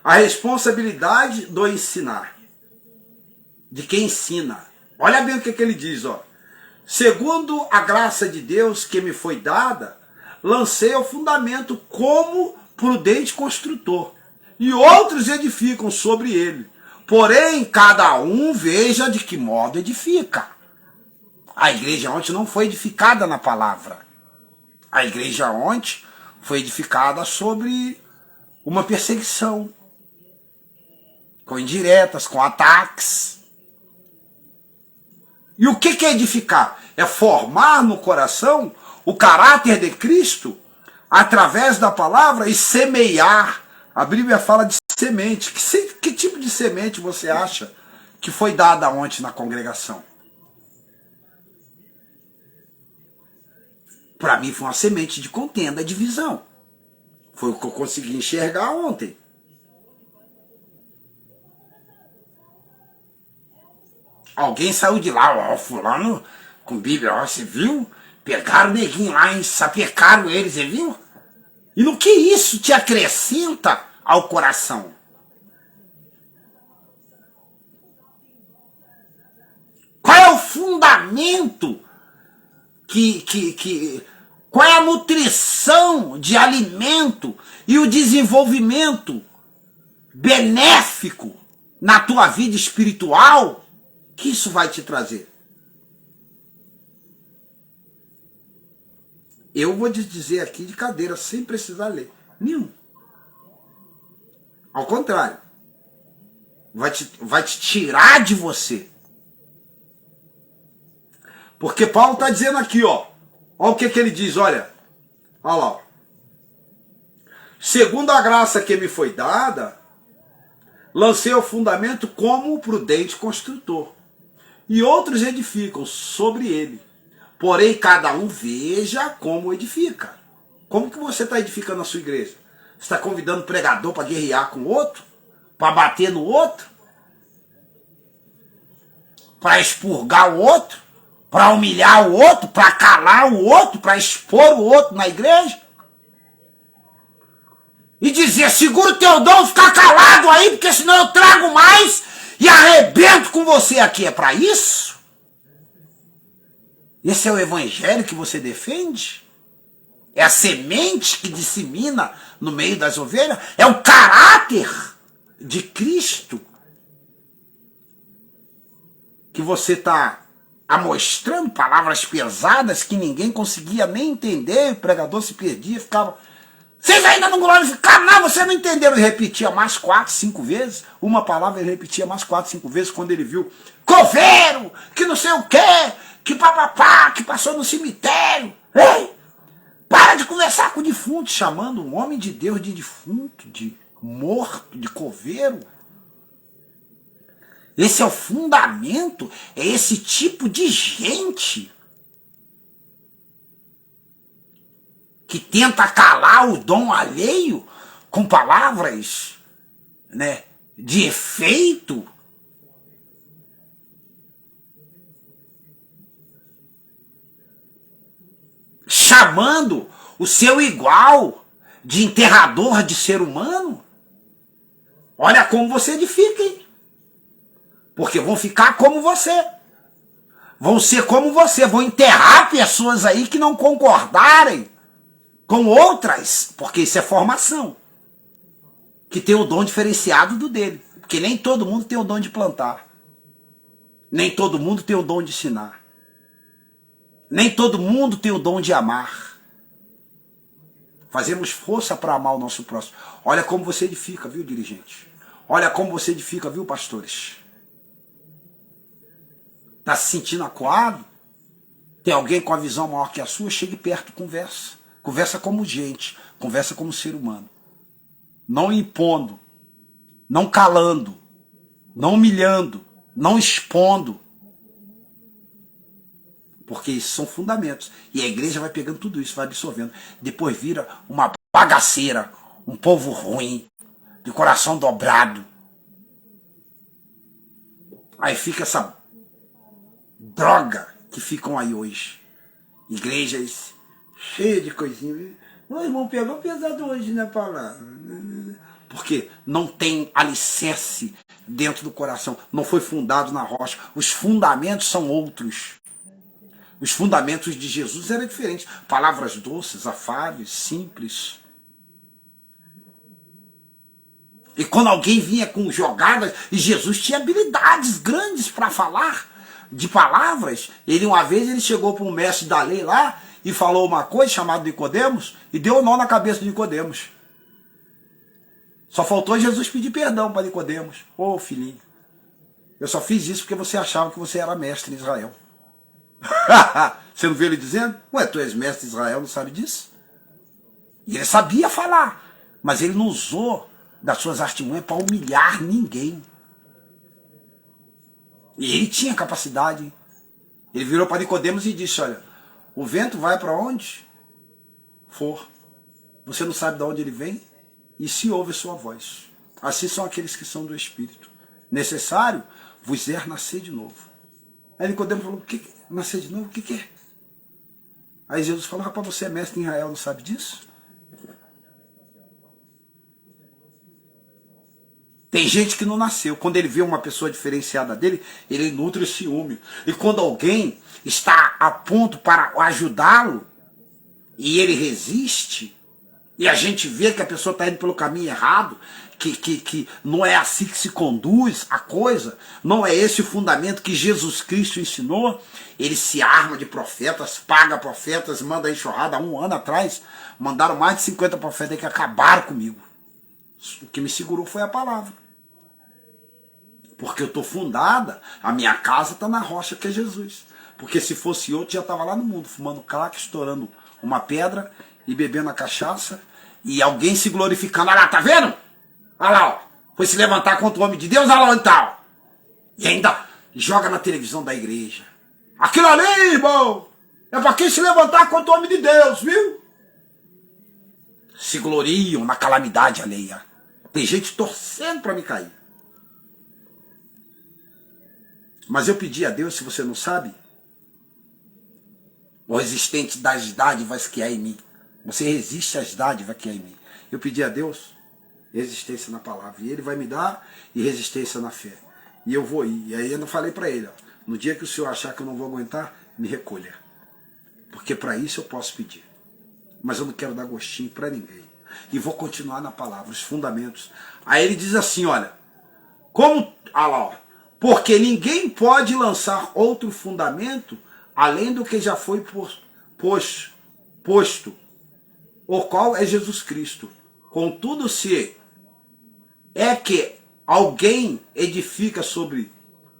S1: A responsabilidade do ensinar. De quem ensina. Olha bem o que ele diz, ó. Segundo a graça de Deus que me foi dada, lancei o fundamento como prudente construtor, e outros edificam sobre ele. Porém, cada um veja de que modo edifica. A igreja ontem não foi edificada na palavra. A igreja ontem foi edificada sobre uma perseguição, com indiretas, com ataques. E o que é edificar? É formar no coração o caráter de Cristo através da palavra e semear. A Bíblia fala de semente. Que tipo de semente você acha que foi dada ontem na congregação? Para mim foi uma semente de contenda, divisão. Foi o que eu consegui enxergar ontem. Alguém saiu de lá, ó, fulano com Bíblia, ó, você viu? Pegaram o neguinho lá, sapecaram ele, você viu? E no que isso te acrescenta ao coração? Qual é o fundamento qual é a nutrição de alimento e o desenvolvimento benéfico na tua vida espiritual que isso vai te trazer? Eu vou te dizer aqui de cadeira, sem precisar ler. Nenhum. Ao contrário. Vai te tirar de você. Porque Paulo está dizendo aqui, ó. Olha o que ele diz, olha. Olha lá. Ó. Segundo a graça que me foi dada, lancei o fundamento como prudente construtor. E outros edificam sobre ele. Porém, cada um veja como edifica. Como que você está edificando a sua igreja? Você está convidando o pregador para guerrear com o outro? Para bater no outro? Para expurgar o outro? Para humilhar o outro? Para calar o outro? Para expor o outro na igreja? E dizer, segura o teu dom, ficar calado aí, porque senão eu trago mais e arrebento com você aqui. É para isso? Esse é o evangelho que você defende? É a semente que dissemina no meio das ovelhas? É o caráter de Cristo que você está amostrando, palavras pesadas que ninguém conseguia nem entender, o pregador se perdia, ficava... Vocês ainda não glorificaram? Não, você não entenderam. Ele repetia mais 4, 5 vezes. Uma palavra ele repetia mais 4, 5 vezes quando ele viu coveiro, que não sei o quê, que papapá, que passou no cemitério. Ei, para Para de conversar com o defunto, chamando um homem de Deus de defunto, de morto, de coveiro. Esse é o fundamento, é esse tipo de gente que tenta calar o dom alheio com palavras, né, de efeito. Chamando o seu igual de enterrador de ser humano. Olha como você edifica, hein? Porque vão ficar como você. Vão ser como você. Vão enterrar pessoas aí que não concordarem com outras. Porque isso é formação. Que tem o dom diferenciado do dele. Porque nem todo mundo tem o dom de plantar. Nem todo mundo tem o dom de ensinar. Nem todo mundo tem o dom de amar. Fazemos força para amar o nosso próximo. Olha como você edifica, viu, dirigente? Olha como você edifica, viu, pastores? Está se sentindo acuado? Tem alguém com a visão maior que a sua? Chegue perto, conversa. Conversa como gente, conversa como ser humano. Não impondo, não calando, não humilhando, não expondo. Porque isso são fundamentos. E a igreja vai pegando tudo isso, vai absorvendo. Depois vira uma bagaceira, um povo ruim, de coração dobrado. Aí fica essa droga que ficam aí hoje. Igrejas cheias de coisinhas. O irmão pegou pesado hoje na palavra. Porque não tem alicerce dentro do coração. Não foi fundado na rocha. Os fundamentos são outros. Os fundamentos de Jesus eram diferentes. Palavras doces, afáveis, simples. E quando alguém vinha com jogadas, e Jesus tinha habilidades grandes para falar de palavras. Uma vez ele chegou para um mestre da lei lá e falou uma coisa chamado Nicodemos e deu um nó na cabeça de Nicodemos. Só faltou Jesus pedir perdão para Nicodemos. Ô filhinho, eu só fiz isso porque você achava que você era mestre em Israel. Você não viu ele dizendo? Ué, tu és mestre de Israel, não sabe disso? E ele sabia falar, mas ele não usou das suas artimanhas para humilhar ninguém. E ele tinha capacidade. Ele virou para Nicodemos e disse, olha, o vento vai para onde for. Você não sabe de onde ele vem e se ouve sua voz. Assim são aqueles que são do Espírito. Necessário vos é nascer de novo. Aí Nicodemos falou, nascer de novo? O que é? Aí Jesus falou, rapaz, você é mestre em Israel, não sabe disso? Tem gente que não nasceu. Quando ele vê uma pessoa diferenciada dele, ele nutre o ciúme. E quando alguém está a ponto para ajudá-lo, e ele resiste, e a gente vê que a pessoa está indo pelo caminho errado, que não é assim que se conduz a coisa, não é esse o fundamento que Jesus Cristo ensinou, ele se arma de profetas, paga profetas, manda enxurrada. Há um ano atrás, mandaram mais de 50 profetas que acabaram comigo. O que me segurou foi a palavra. Porque eu estou fundada, a minha casa está na rocha que é Jesus. Porque se fosse outro, já estava lá no mundo, fumando crack, estourando uma pedra e bebendo a cachaça, e alguém se glorificando. Olha lá, tá vendo? Olha lá, ó, foi se levantar contra o homem de Deus, olha lá onde tá. E ainda joga na televisão da igreja. Aquilo ali, irmão, é para quem se levantar contra o homem de Deus, viu? Se gloriam na calamidade alheia. Tem gente torcendo para me cair. Mas eu pedi a Deus, se você não sabe, o resistente das dádivas que há em mim. Você resiste às dádivas que há em mim. Eu pedi a Deus resistência na palavra. E Ele vai me dar e resistência na fé. E eu vou ir. E aí eu não falei para ele, ó, no dia que o senhor achar que eu não vou aguentar, me recolha. Porque para isso eu posso pedir. Mas eu não quero dar gostinho para ninguém. E vou continuar na palavra, os fundamentos. Aí ele diz assim, olha, como... Ah lá, ó, porque ninguém pode lançar outro fundamento além do que já foi posto, o qual é Jesus Cristo. Contudo, se é que alguém edifica sobre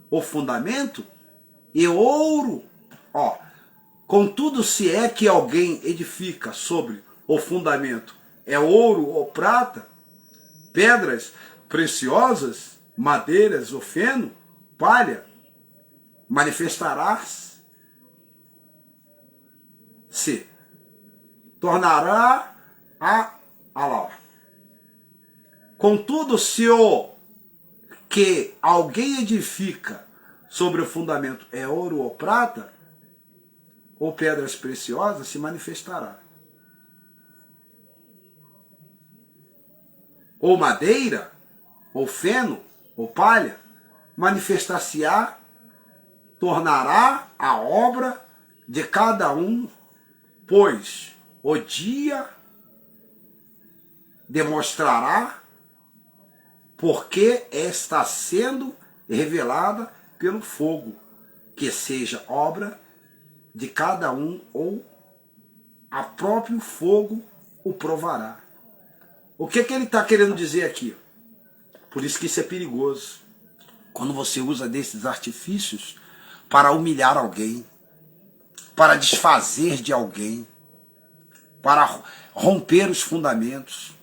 S1: o fundamento, e ouro, ó, contudo, se é que alguém edifica sobre o fundamento é ouro ou prata, pedras preciosas, madeiras ou feno, palha, manifestará-se, tornará a lá. Contudo, se o que alguém edifica sobre o fundamento é ouro ou prata, ou pedras preciosas, se manifestará. Ou madeira, ou feno, ou palha, manifestar-se-á, tornará a obra de cada um, pois o dia demonstrará porque está sendo revelada pelo fogo, que seja obra de cada um, ou a próprio fogo o provará. O que ele está querendo dizer aqui? Por isso que isso é perigoso. Quando você usa desses artifícios para humilhar alguém, para desfazer de alguém, para romper os fundamentos,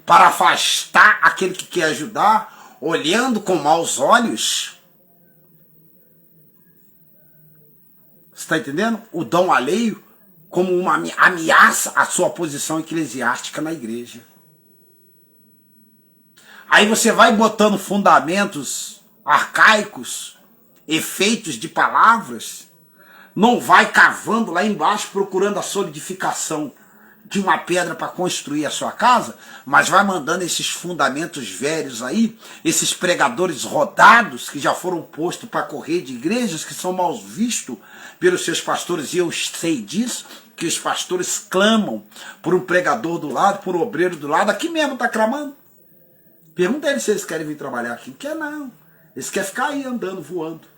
S1: para afastar aquele que quer ajudar, olhando com maus olhos. Você está entendendo? O dom alheio como uma ameaça à sua posição eclesiástica na igreja. Aí você vai botando fundamentos arcaicos, efeitos de palavras, não vai cavando lá embaixo procurando a solidificação de uma pedra para construir a sua casa, mas vai mandando esses fundamentos velhos aí, esses pregadores rodados que já foram postos para correr de igrejas, que são mal vistos pelos seus pastores, e eu sei disso, que os pastores clamam por um pregador do lado, por um obreiro do lado. Aqui mesmo está clamando. Pergunta a eles se eles querem vir trabalhar aqui. Não quer não. Eles querem ficar aí andando, voando.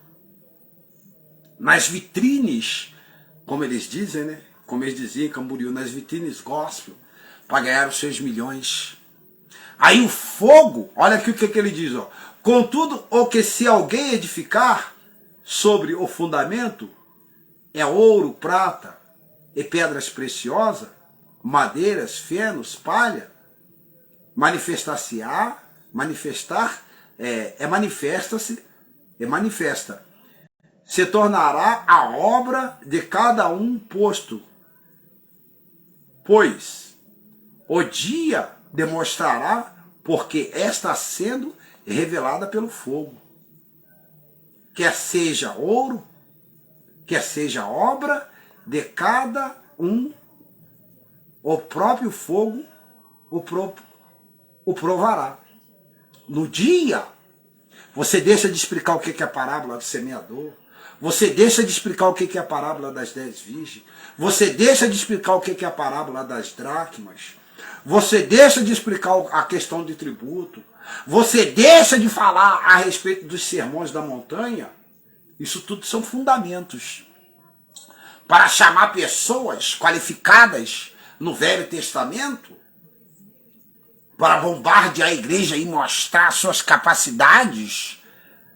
S1: Nas vitrines, como eles dizem, né? Como eles diziam em Camboriú, nas vitrines gospel, para ganhar os seus milhões. Aí o fogo, olha aqui o que ele diz, ó. Contudo, o que se alguém edificar sobre o fundamento é ouro, prata e pedras preciosas, madeiras, fenos, palha, manifestar-se-á, manifesta, se tornará a obra de cada um posto, pois o dia demonstrará porque está sendo revelada pelo fogo. Quer seja ouro, quer seja obra de cada um, o próprio fogo o provará. No dia, você deixa de explicar o que é a parábola do semeador, você deixa de explicar o que é a parábola das 10 virgens, você deixa de explicar o que é a parábola das dracmas, você deixa de explicar a questão de tributo, você deixa de falar a respeito dos sermões da montanha. Isso tudo são fundamentos para chamar pessoas qualificadas no Velho Testamento, para bombardear a igreja e mostrar suas capacidades,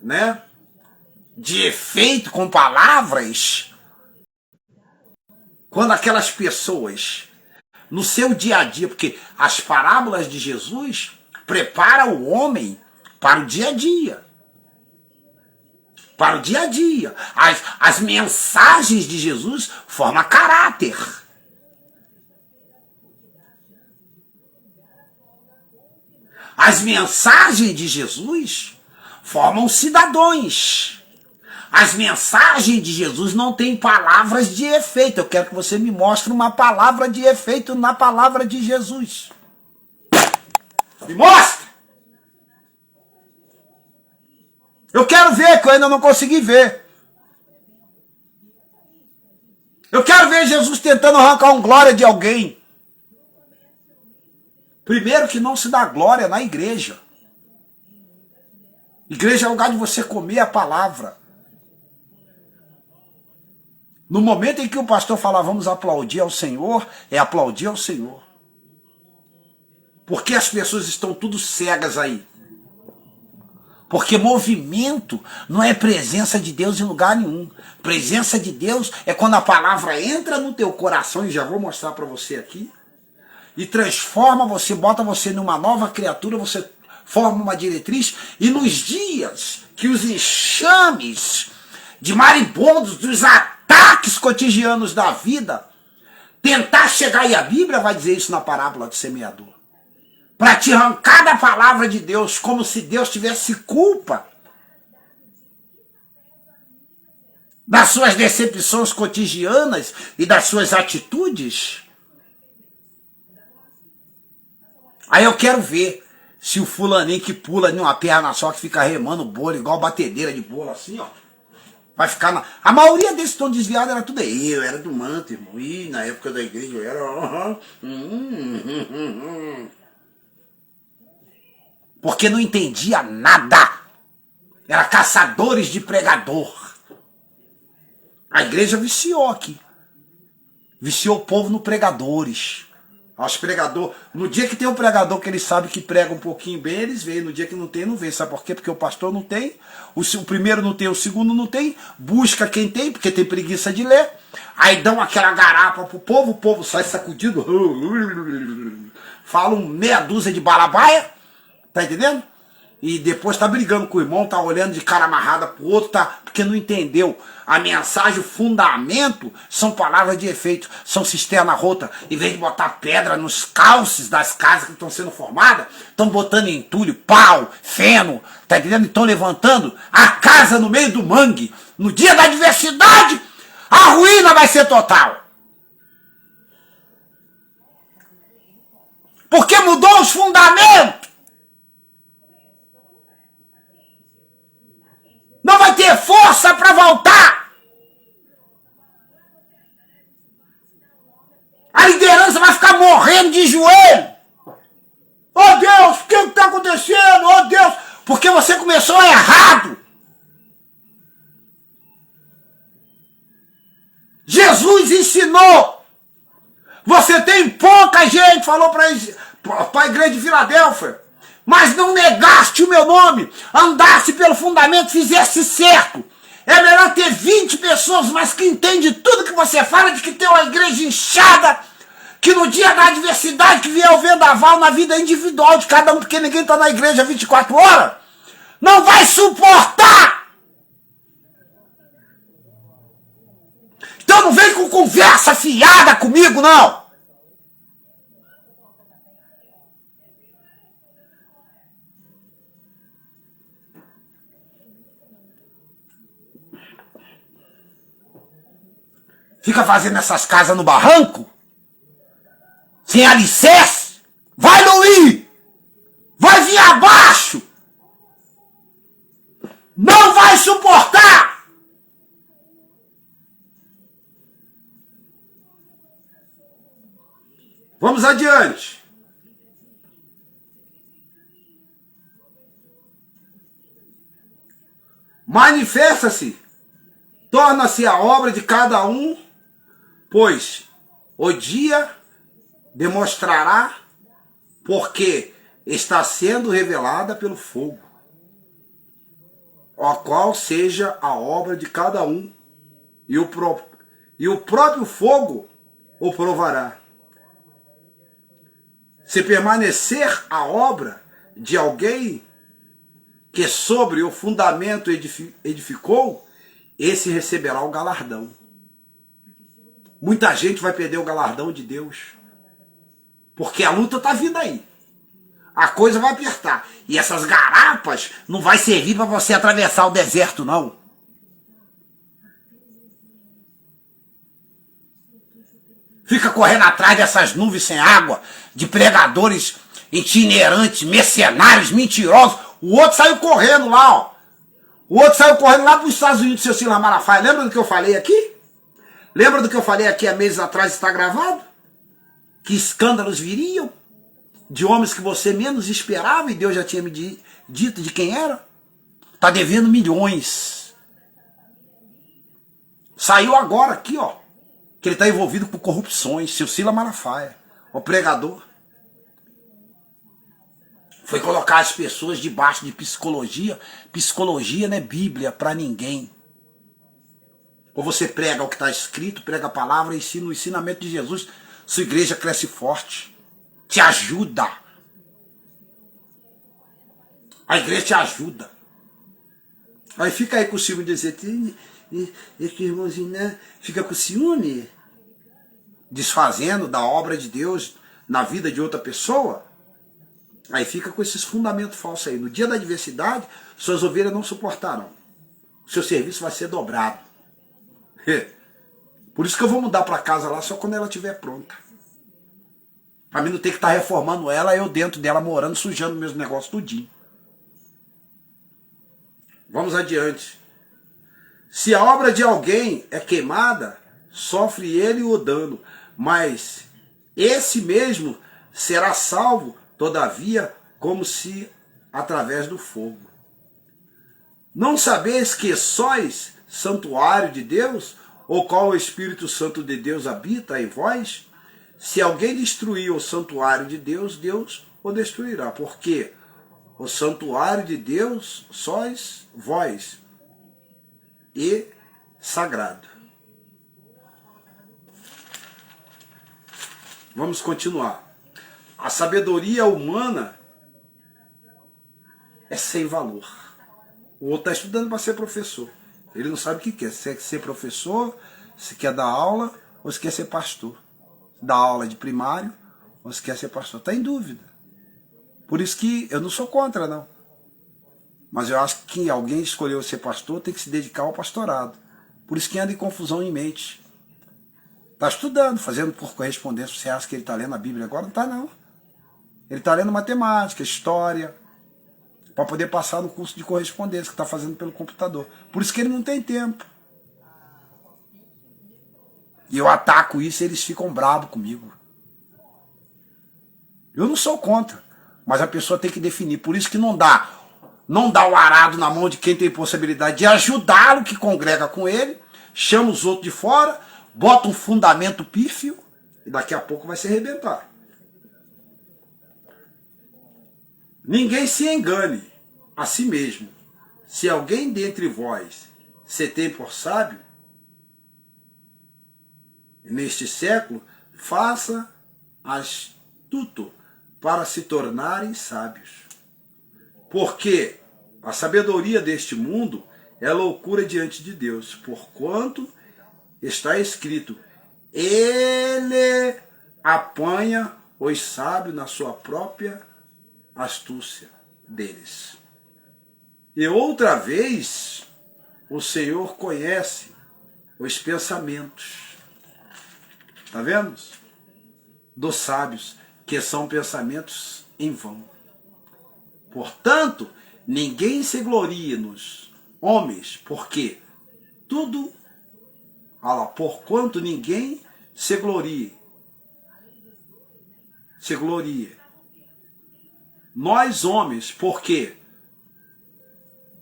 S1: né, de efeito com palavras, quando aquelas pessoas, no seu dia a dia, porque as parábolas de Jesus preparam o homem para o dia a dia. Para o dia a dia. As mensagens de Jesus formam caráter. As mensagens de Jesus formam cidadãos. As mensagens de Jesus não têm palavras de efeito. Eu quero que você me mostre uma palavra de efeito na palavra de Jesus. Me mostre! Eu quero ver, que eu ainda não consegui ver. Eu quero ver Jesus tentando arrancar uma glória de alguém. Primeiro que não se dá glória na igreja. Igreja é o lugar de você comer a palavra. No momento em que o pastor fala, vamos aplaudir ao Senhor, é aplaudir ao Senhor. Porque as pessoas estão tudo cegas aí. Porque movimento não é presença de Deus em lugar nenhum. Presença de Deus é quando a palavra entra no teu coração, e já vou mostrar para você aqui. e transforma você, bota você numa nova criatura, você forma uma diretriz, e nos dias que os enxames de marimbondos, dos ataques cotidianos da vida, tentar chegar, e a Bíblia vai dizer isso na parábola do semeador, para te arrancar da palavra de Deus, como se Deus tivesse culpa das suas decepções cotidianas e das suas atitudes. Aí eu quero ver se o fulaninho que pula em uma perna só, que fica remando bolo, igual batedeira de bolo, assim, ó, vai ficar na... A maioria desses que estão desviados era tudo aí. Eu era do manto, irmão. E na época da igreja eu era... Porque não entendia nada. Era caçadores de pregador. A igreja viciou aqui. Viciou o povo no pregadores. Os pregadores, no dia que tem um pregador que ele sabe que prega um pouquinho bem, eles veem. No dia que não tem, não vê. Sabe por quê? Porque o pastor não tem, o primeiro não tem, o segundo não tem. Busca quem tem, porque tem preguiça de ler. Aí dão aquela garapa pro povo, o povo sai sacudido. Fala meia dúzia de balabaia. Tá entendendo? E depois tá brigando com o irmão, tá olhando de cara amarrada pro outro, tá? Porque não entendeu. A mensagem, o fundamento, são palavras de efeito, são cisterna rota. Em vez de botar pedra nos calces das casas que estão sendo formadas, estão botando entulho, pau, feno, tá entendendo? Estão levantando a casa no meio do mangue. No dia da adversidade, a ruína vai ser total. Porque mudou os fundamentos. Não vai ter força para voltar. A liderança vai ficar morrendo de joelho. Oh Deus, o que está acontecendo? Oh Deus, porque você começou errado. Jesus ensinou. Você tem pouca gente, falou para a igreja de Filadélfia. Mas não negaste o meu nome, andaste pelo fundamento, fizeste certo. É melhor ter 20 pessoas, mas que entende tudo que você fala, de que ter uma igreja inchada, que no dia da adversidade, que vier o vendaval na vida individual de cada um, porque ninguém está na igreja 24 horas, não vai suportar. Então não vem com conversa fiada comigo, não. Fica fazendo essas casas no barranco, sem alicerce, vai Luí, vai vir abaixo, não vai suportar. Vamos adiante. Manifesta-se, torna-se a obra de cada um, pois o dia demonstrará, porque está sendo revelada pelo fogo, a qual seja a obra de cada um, e o próprio fogo o provará. Se permanecer a obra de alguém que sobre o fundamento edificou, esse receberá o galardão. Muita gente vai perder o galardão de Deus, porque a luta está vindo aí. A coisa vai apertar. E essas garapas não vai servir para você atravessar o deserto, não. Fica correndo atrás dessas nuvens sem água, de pregadores itinerantes, mercenários, mentirosos. O outro saiu correndo lá, ó. O outro saiu correndo lá para os Estados Unidos, seu Silas Malafaia. Lembra do que eu falei aqui? Lembra do que eu falei aqui há meses atrás, está gravado? Que escândalos viriam de homens que você menos esperava e Deus já tinha me dito de quem era? Está devendo milhões. Saiu agora aqui, ó, que ele está envolvido com corrupções, seu Silas Malafaia, o pregador. Foi colocar as pessoas debaixo de psicologia. Psicologia não é Bíblia para ninguém. Ou você prega o que está escrito, prega a palavra, ensina o ensinamento de Jesus, sua igreja cresce forte. te ajuda. A igreja te ajuda. Aí fica aí com o ciúme de dizer, esse irmãozinho, né? Fica com ciúme, desfazendo da obra de Deus na vida de outra pessoa. Aí fica com esses fundamentos falsos aí. No dia da adversidade, suas ovelhas não suportarão. O seu serviço vai ser dobrado. Por isso que eu vou mudar para casa lá só quando ela estiver pronta. Para mim não ter que estar reformando ela, eu dentro dela morando, sujando meus negócios tudinho. Vamos adiante. Se a obra de alguém é queimada, sofre ele o dano, mas esse mesmo será salvo, todavia, como se através do fogo. Não sabeis que sois santuário de Deus, ou qual o Espírito Santo de Deus habita em vós? Se alguém destruir o santuário de Deus, Deus o destruirá, porque o santuário de Deus sois vós, e sagrado. Vamos continuar. A sabedoria humana é sem valor. O outro está estudando para ser professor. Ele não sabe o que quer. Se quer ser professor, se quer dar aula, ou se quer ser pastor. Dar aula de primário, ou se quer ser pastor. Está em dúvida. Por isso que eu não sou contra, não. Mas eu acho que alguém escolheu ser pastor tem que se dedicar ao pastorado. Por isso que anda em confusão em mente. Está estudando, fazendo por correspondência. Você acha que ele está lendo a Bíblia agora? Não está, não. Ele está lendo matemática, história, para poder passar no curso de correspondência que está fazendo pelo computador. Por isso que ele não tem tempo. E eu ataco isso e eles ficam bravos comigo. Eu não sou contra, mas a pessoa tem que definir. Por isso que não dá o arado na mão de quem tem possibilidade de ajudá-lo, que congrega com ele, chama os outros de fora, bota um fundamento pífio e daqui a pouco vai se arrebentar. Ninguém se engane a si mesmo. Se alguém dentre vós se tem por sábio, neste século, faça astuto para se tornarem sábios. Porque a sabedoria deste mundo é loucura diante de Deus, porquanto está escrito, ele apanha os sábios na sua própria astúcia deles. E outra vez, o Senhor conhece os pensamentos, tá vendo? Dos sábios, que são pensamentos em vão. Portanto, ninguém se glorie nos homens, porque tudo, porquanto ninguém se glorie. Nós homens, porque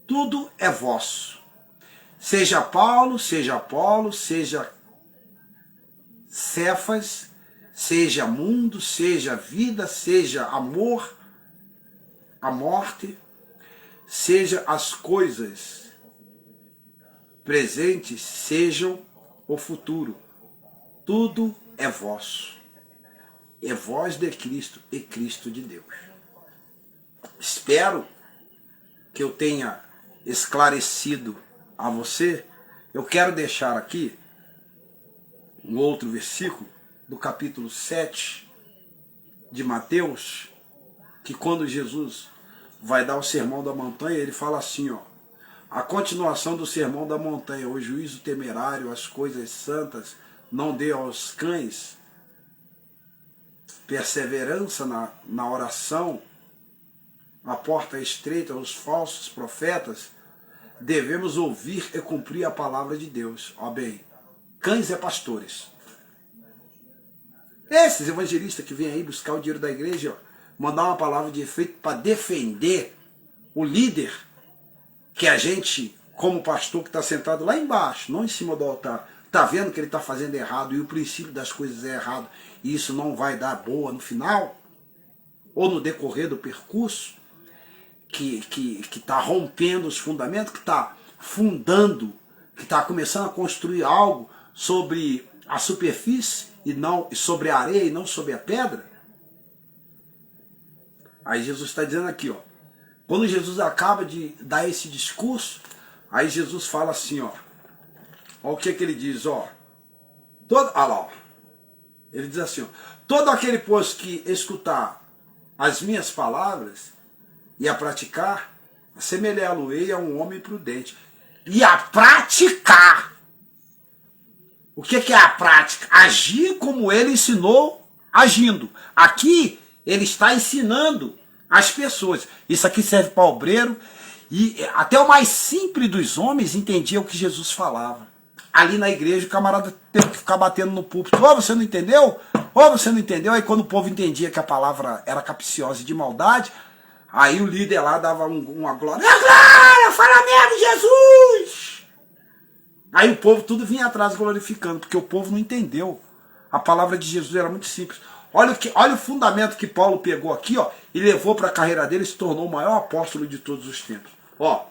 S1: tudo é vosso. Seja Paulo, seja Apolo, seja Cefas, seja mundo, seja vida, seja amor, a morte, seja as coisas presentes, sejam o futuro. Tudo é vosso. É vós de Cristo e Cristo de Deus. Espero que eu tenha esclarecido a você. Eu quero deixar aqui um outro versículo do capítulo 7 de Mateus, que quando Jesus vai dar o sermão da montanha, ele fala assim, ó, a continuação do sermão da montanha, o juízo temerário, as coisas santas, não dê aos cães, perseverança na oração, a porta estreita, os falsos profetas, devemos ouvir e cumprir a palavra de Deus. Ó bem, cães é pastores. Esses evangelistas que vêm aí buscar o dinheiro da igreja, ó, mandar uma palavra de efeito para defender o líder, que a gente, como pastor que está sentado lá embaixo, não em cima do altar, está vendo que ele está fazendo errado e o princípio das coisas é errado e isso não vai dar boa no final, ou no decorrer do percurso, que está rompendo os fundamentos, que está fundando, que está começando a construir algo sobre a superfície e não sobre a areia e não sobre a pedra. Aí Jesus está dizendo aqui, ó. Quando Jesus acaba de dar esse discurso, aí Jesus fala assim, ó. Olha o que ele diz, ó. Olha lá, ó. Ele diz assim, ó. Todo aquele, pois, que escutar as minhas palavras e a praticar, assemelhá-lo-ei a um homem prudente. E a praticar. O que é a prática? Agir como ele ensinou agindo. Aqui ele está ensinando as pessoas. Isso aqui serve para obreiro. E até o mais simples dos homens entendia o que Jesus falava. Ali na igreja o camarada teve que ficar batendo no púlpito. Ô, você não entendeu? Ô, você não entendeu? Aí quando o povo entendia que a palavra era capciosa e de maldade, aí o líder lá dava uma glória. É glória, fala mesmo, Jesus! Aí o povo tudo vinha atrás glorificando, porque o povo não entendeu. A palavra de Jesus era muito simples. Olha o fundamento que Paulo pegou aqui, ó, e levou para a carreira dele e se tornou o maior apóstolo de todos os tempos. Ó,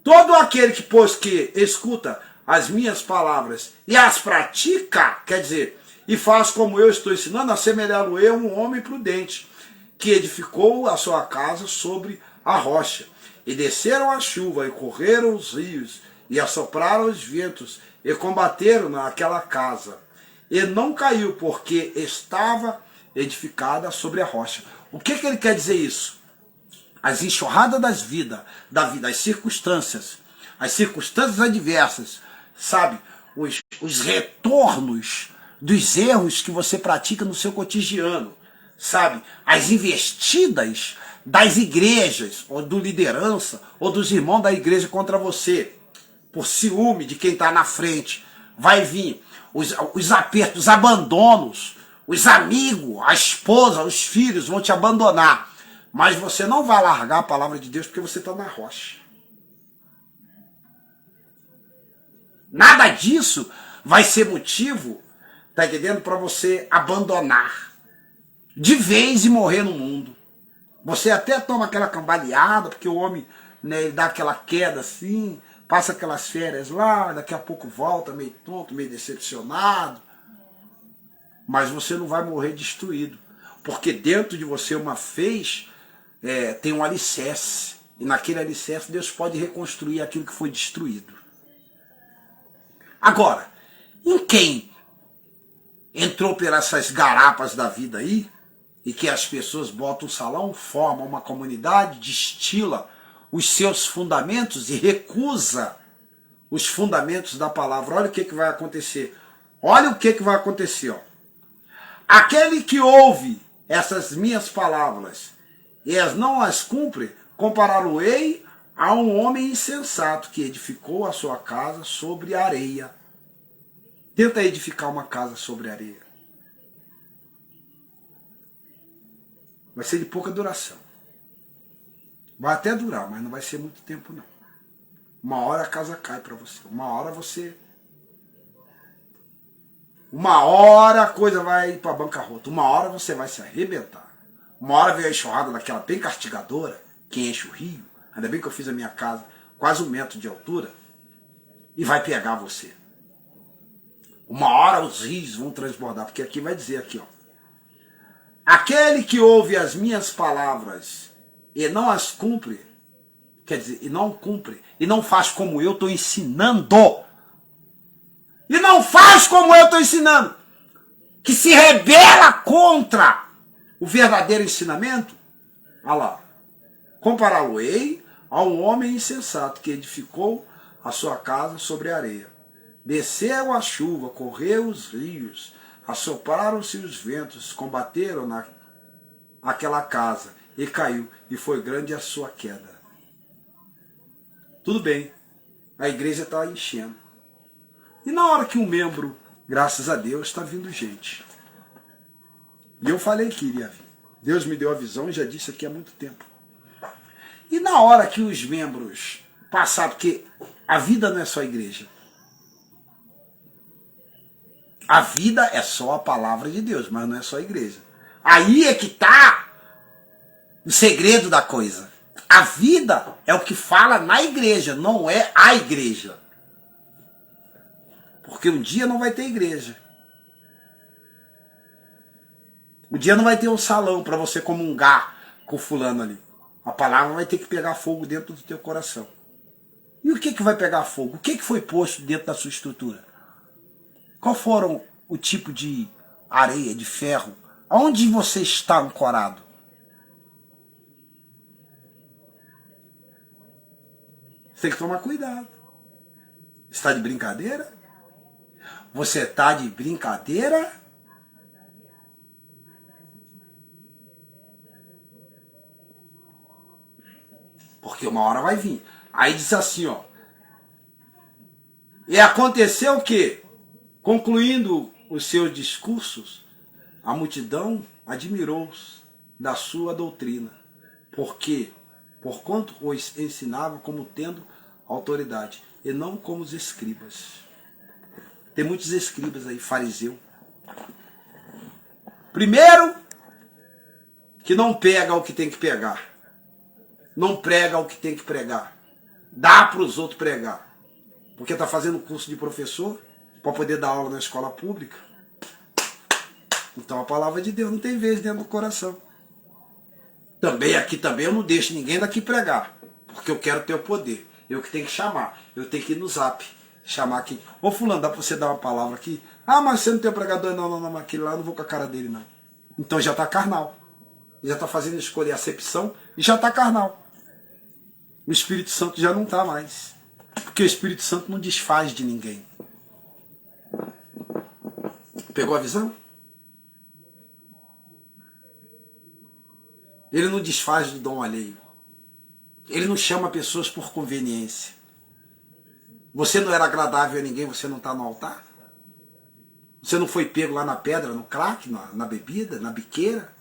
S1: todo aquele que, pois, que escuta as minhas palavras e as pratica, quer dizer, e faz como eu estou ensinando, assemelhá-lo-ei a um homem prudente, que edificou a sua casa sobre a rocha. E desceram a chuva, e correram os rios, e assopraram os ventos, e combateram naquela casa. E não caiu, porque estava edificada sobre a rocha. O que ele quer dizer isso? As enxurradas da vida, as circunstâncias adversas, sabe? Os retornos dos erros que você pratica no seu cotidiano, sabe? As investidas das igrejas, ou do liderança, ou dos irmãos da igreja contra você, por ciúme de quem está na frente. Vai vir os apertos, os abandonos, os amigos, a esposa, os filhos vão te abandonar. Mas você não vai largar a palavra de Deus porque você está na rocha. Nada disso vai ser motivo, tá entendendo, para você abandonar de vez e morrer no mundo. Você até toma aquela cambaleada, porque o homem, né, ele dá aquela queda assim, passa aquelas férias lá, daqui a pouco volta meio tonto, meio decepcionado. Mas você não vai morrer destruído. Porque dentro de você uma fez, tem um alicerce. E naquele alicerce Deus pode reconstruir aquilo que foi destruído. Agora, em quem entrou por essas garapas da vida aí, e que as pessoas botam um salão, formam uma comunidade, destila os seus fundamentos e recusa os fundamentos da palavra. Olha o que vai acontecer. Olha o que vai acontecer. Ó. Aquele que ouve essas minhas palavras e não as cumpre, compará-lo-ei a um homem insensato que edificou a sua casa sobre areia. Tenta edificar uma casa sobre areia. Vai ser de pouca duração. Vai até durar, mas não vai ser muito tempo não. Uma hora a casa cai para você. Uma hora a coisa vai para a bancarrota. Uma hora você vai se arrebentar. Uma hora vem a enxurrada daquela bem castigadora, que enche o rio. Ainda bem que eu fiz a minha casa quase 1 metro de altura. E vai pegar você. Uma hora os rios vão transbordar. Porque aqui vai dizer aqui, ó. Aquele que ouve as minhas palavras e não as cumpre, quer dizer, e não cumpre, e não faz como eu estou ensinando. E não faz como eu estou ensinando. Que se rebela contra o verdadeiro ensinamento. Olha lá. Compará-lo-ei a um homem insensato que edificou a sua casa sobre a areia. Desceu a chuva, correu os rios, assopraram-se os ventos, combateram naquela casa e caiu, e foi grande a sua queda. Tudo bem, a igreja está enchendo. E na hora que um membro, graças a Deus, está vindo gente. E eu falei que iria vir. Deus me deu a visão e já disse aqui há muito tempo. E na hora que os membros passaram, porque a vida não é só a igreja. A vida é só a palavra de Deus, mas não é só a igreja. Aí é que está o segredo da coisa. A vida é o que fala na igreja, não é a igreja. Porque um dia não vai ter igreja. Um dia não vai ter um salão para você comungar com fulano ali. A palavra vai ter que pegar fogo dentro do teu coração. E o que vai pegar fogo? O que foi posto dentro da sua estrutura? Qual foram o tipo de areia, de ferro? Aonde você está ancorado? Você tem que tomar cuidado. Está de brincadeira? Você está de brincadeira? Porque uma hora vai vir. Aí diz assim, ó. E aconteceu o quê? Concluindo os seus discursos, a multidão admirou-se da sua doutrina. Porque, porquanto os ensinava como tendo autoridade, e não como os escribas. Tem muitos escribas aí, fariseu. Primeiro, que não pega o que tem que pegar. Não prega o que tem que pregar. Dá para os outros pregar. Porque está fazendo curso de professor para poder dar aula na escola pública. Então a palavra de Deus não tem vez dentro do coração. Aqui também eu não deixo ninguém daqui pregar. Porque eu quero ter o poder. Eu que tenho que chamar. Eu tenho que ir no zap. Chamar aqui. Ô fulano, dá para você dar uma palavra aqui? Ah, mas você não tem pregador? Não. Aquele lá eu não vou com a cara dele, não. Então já está carnal. Já está fazendo escolha e acepção e já está carnal. O Espírito Santo já não está mais. Porque o Espírito Santo não desfaz de ninguém. Pegou a visão? Ele não desfaz do dom alheio. Ele não chama pessoas por conveniência. Você não era agradável a ninguém, você não está no altar? Você não foi pego lá na pedra, no crack, na bebida, na biqueira?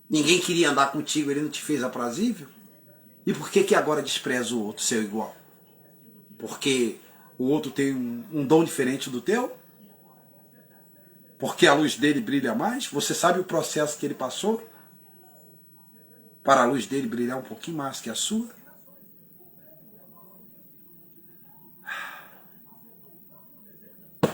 S1: Ninguém queria andar contigo, ele não te fez aprazível? E por que agora despreza o outro, seu igual? Porque o outro tem um dom diferente do teu? Porque a luz dele brilha mais? Você sabe o processo que ele passou para a luz dele brilhar um pouquinho mais que a sua?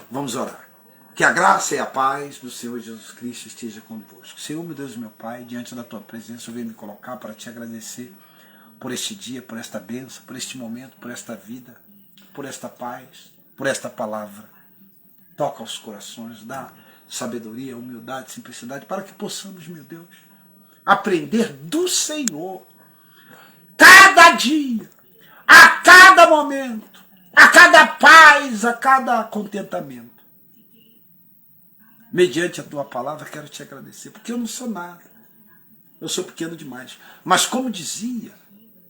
S1: Vamos orar. Que a graça e a paz do Senhor Jesus Cristo esteja convosco. Senhor, meu Deus e meu Pai, diante da tua presença eu venho me colocar para te agradecer por este dia, por esta bênção, por este momento, por esta vida, por esta paz, por esta palavra. Toca os corações, dá sabedoria, humildade, simplicidade, para que possamos, meu Deus, aprender do Senhor, cada dia, a cada momento, a cada paz, a cada contentamento. Mediante a tua palavra, quero te agradecer, porque eu não sou nada, eu sou pequeno demais. Mas como dizia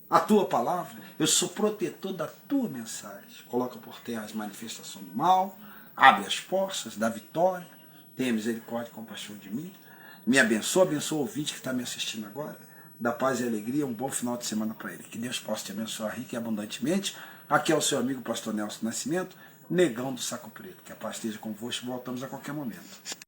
S1: a tua palavra, eu sou protetor da tua mensagem. Coloca por terra as manifestações do mal, abre as portas da vitória, tenha misericórdia e compaixão de mim. Me abençoa o ouvinte que está me assistindo agora. Dá paz e alegria, um bom final de semana para ele. Que Deus possa te abençoar rica e abundantemente. Aqui é o seu amigo pastor Nelson Nascimento, negão do Saco Preto. Que a paz esteja convosco, voltamos a qualquer momento.